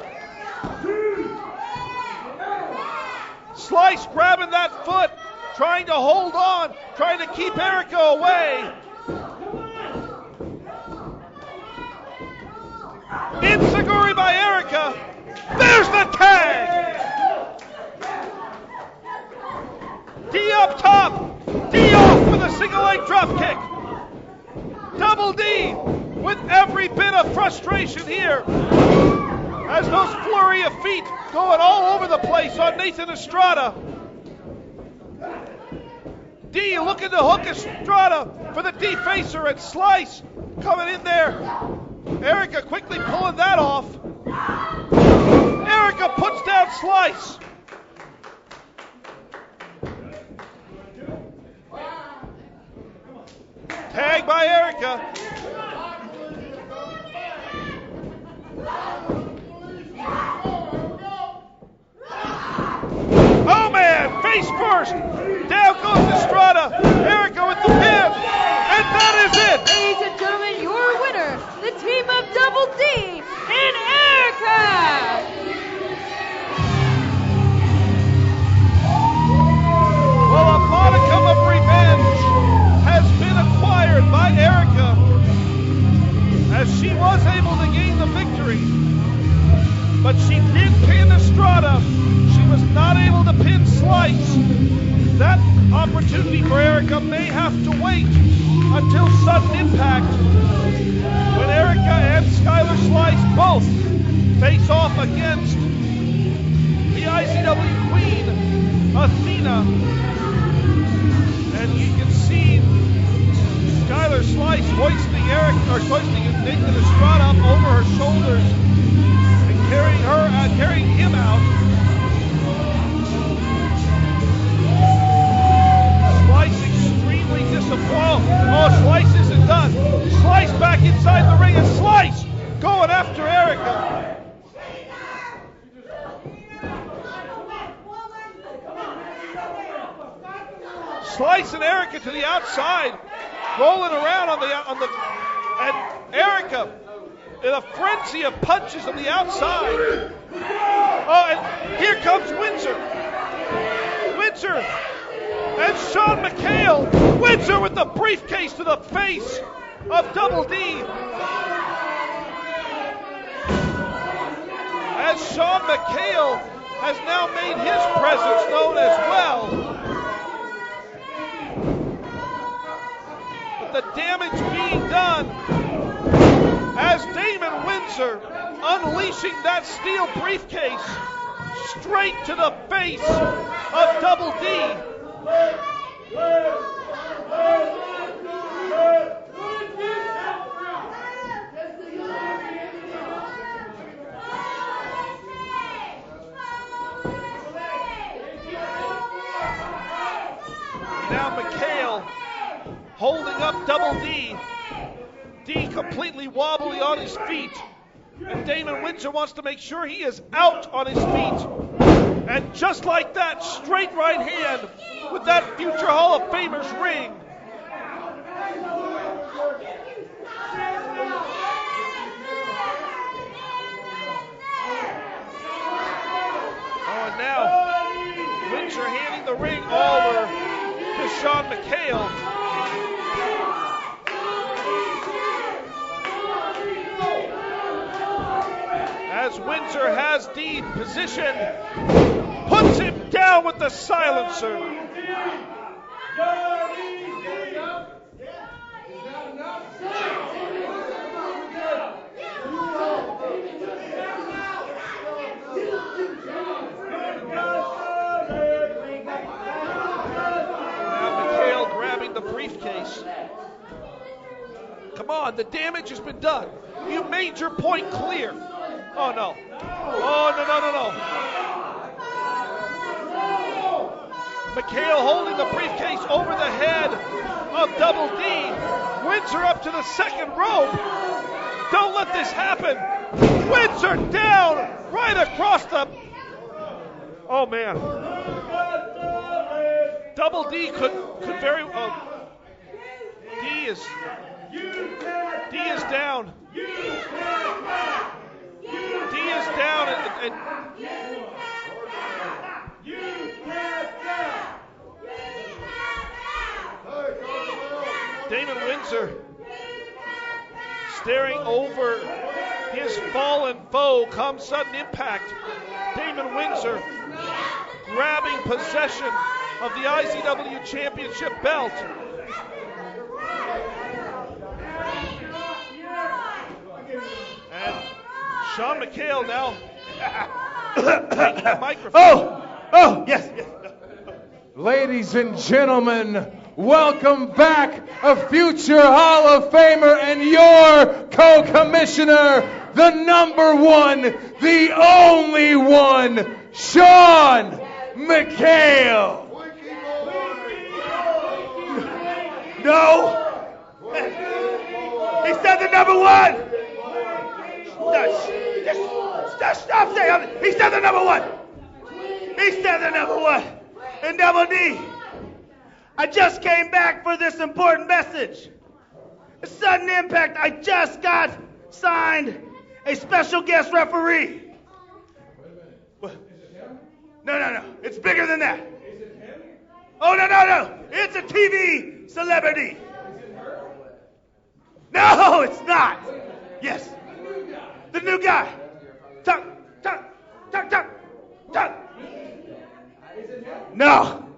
Slice grabbing that foot, trying to hold on, trying to keep Erica away. Enziguri by Erica. There's the tag. single leg drop kick. Double D with every bit of frustration here as those flurry of feet going all over the place on Nathan Estrada. D looking to hook Estrada for the defacer, and Slice coming in there. Erica quickly pulling that off. Erica puts down Slice. Tag by Erica. Oh man, face first. Down goes Estrada. Erica with the pin. And that is it.
Ladies and gentlemen, your winner, the team of Double D and Erica.
Well, a modicum of revenge has been acquired by Erica as she was able to gain the victory. But she did pin Estrada. She was not able to pin Slice. That opportunity for Erica may have to wait until sudden impact, when Erica and Skylar Slice both face off against the IZW Queen, Athena. And you can see Skylar Slice hoisting Nathan Estrada up over her shoulders and carrying him out. Slice extremely disappointed. Oh, Slice isn't done. Slice back inside the ring, and Slice going after Erica. Slice and Erica to the outside, rolling around on the and Erica in a frenzy of punches on the outside. Oh, and here comes Windsor. Windsor and Sean McHale. Windsor with the briefcase to the face of Double D. As Sean McHale has now made his presence known as well. The damage being done as Damen Windsor unleashing that steel briefcase straight to the face of Double D. Now McHale holding up Double D. D completely wobbly on his feet. And Damen Windsor wants to make sure he is out on his feet. And just like that, straight right hand with that future Hall of Famer's ring. Oh, and now Windsor handing the ring over to Sean McHale. As Windsor has D positioned, puts him down with the silencer. Now McHale grabbing the briefcase. Come on, the damage has been done. You made your point clear. Oh, no. Oh, no. McHale holding the briefcase over the head of Double D. Windsor up to the second rope. Don't let this happen. Windsor down right across the... Oh, man. Double D could very... D is down. D is down and Damen Windsor staring over his fallen foe come sudden impact. Damen Windsor grabbing possession of the IZW Championship belt. Sean McHale now taking the microphone.
Oh, yes. Ladies and gentlemen, welcome back a future Hall of Famer and your co-commissioner, the number one, the only one, Sean McHale. No. He said the number one. Stop saying it. He said the number one. He said the number one. And Double D, I just came back for this important message. A sudden impact, I just got signed a special guest referee. No. It's bigger than that. Oh, no. It's a TV celebrity. No, it's not. Yes. The new guy. Tuck. No.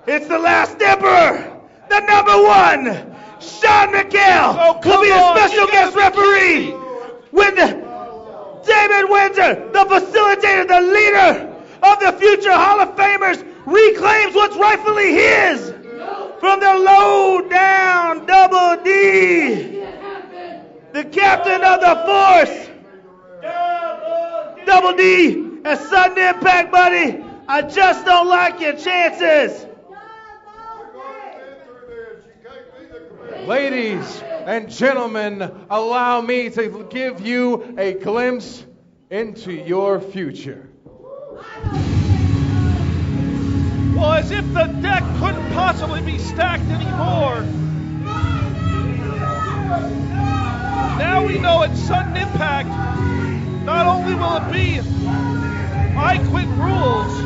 It's the last emperor. The number one. Sean McHale will be a special guest referee when Damen Windsor, the facilitator, the leader of the future Hall of Famers, reclaims what's rightfully his from the low down Double D, the captain of the force. Double D, at sudden impact, buddy, I just don't like your chances. Ladies and gentlemen, allow me to give you a glimpse into your future.
Well, as if the deck couldn't possibly be stacked anymore. Now we know at sudden impact, not only will it be I Quit Rules,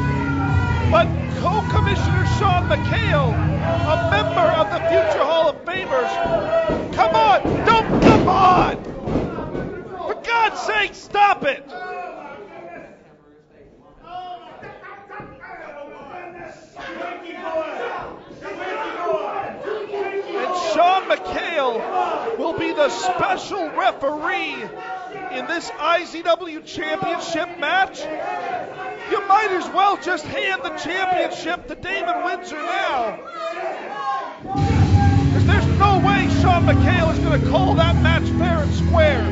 but co-commissioner Sean McHale, a member of the future Hall of Famers. Come on! For God's sake, stop it! And Sean McHale will be the special referee in this IZW Championship match. You might as well just hand the championship to Damen Windsor now. Because there's no way Sean McHale is going to call that match fair and square.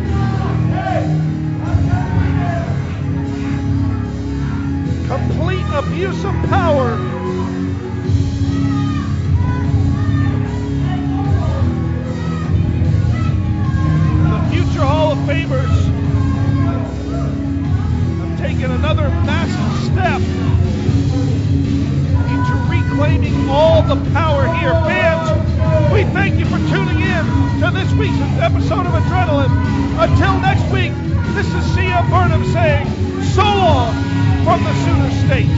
Complete abuse of power. The future Hall of Famers have taken another massive step into reclaiming all the power here. Fans, we thank you for tuning in to this week's episode of Adrenaline. Until next week, this is CM Burnham saying so long from the Sooner State.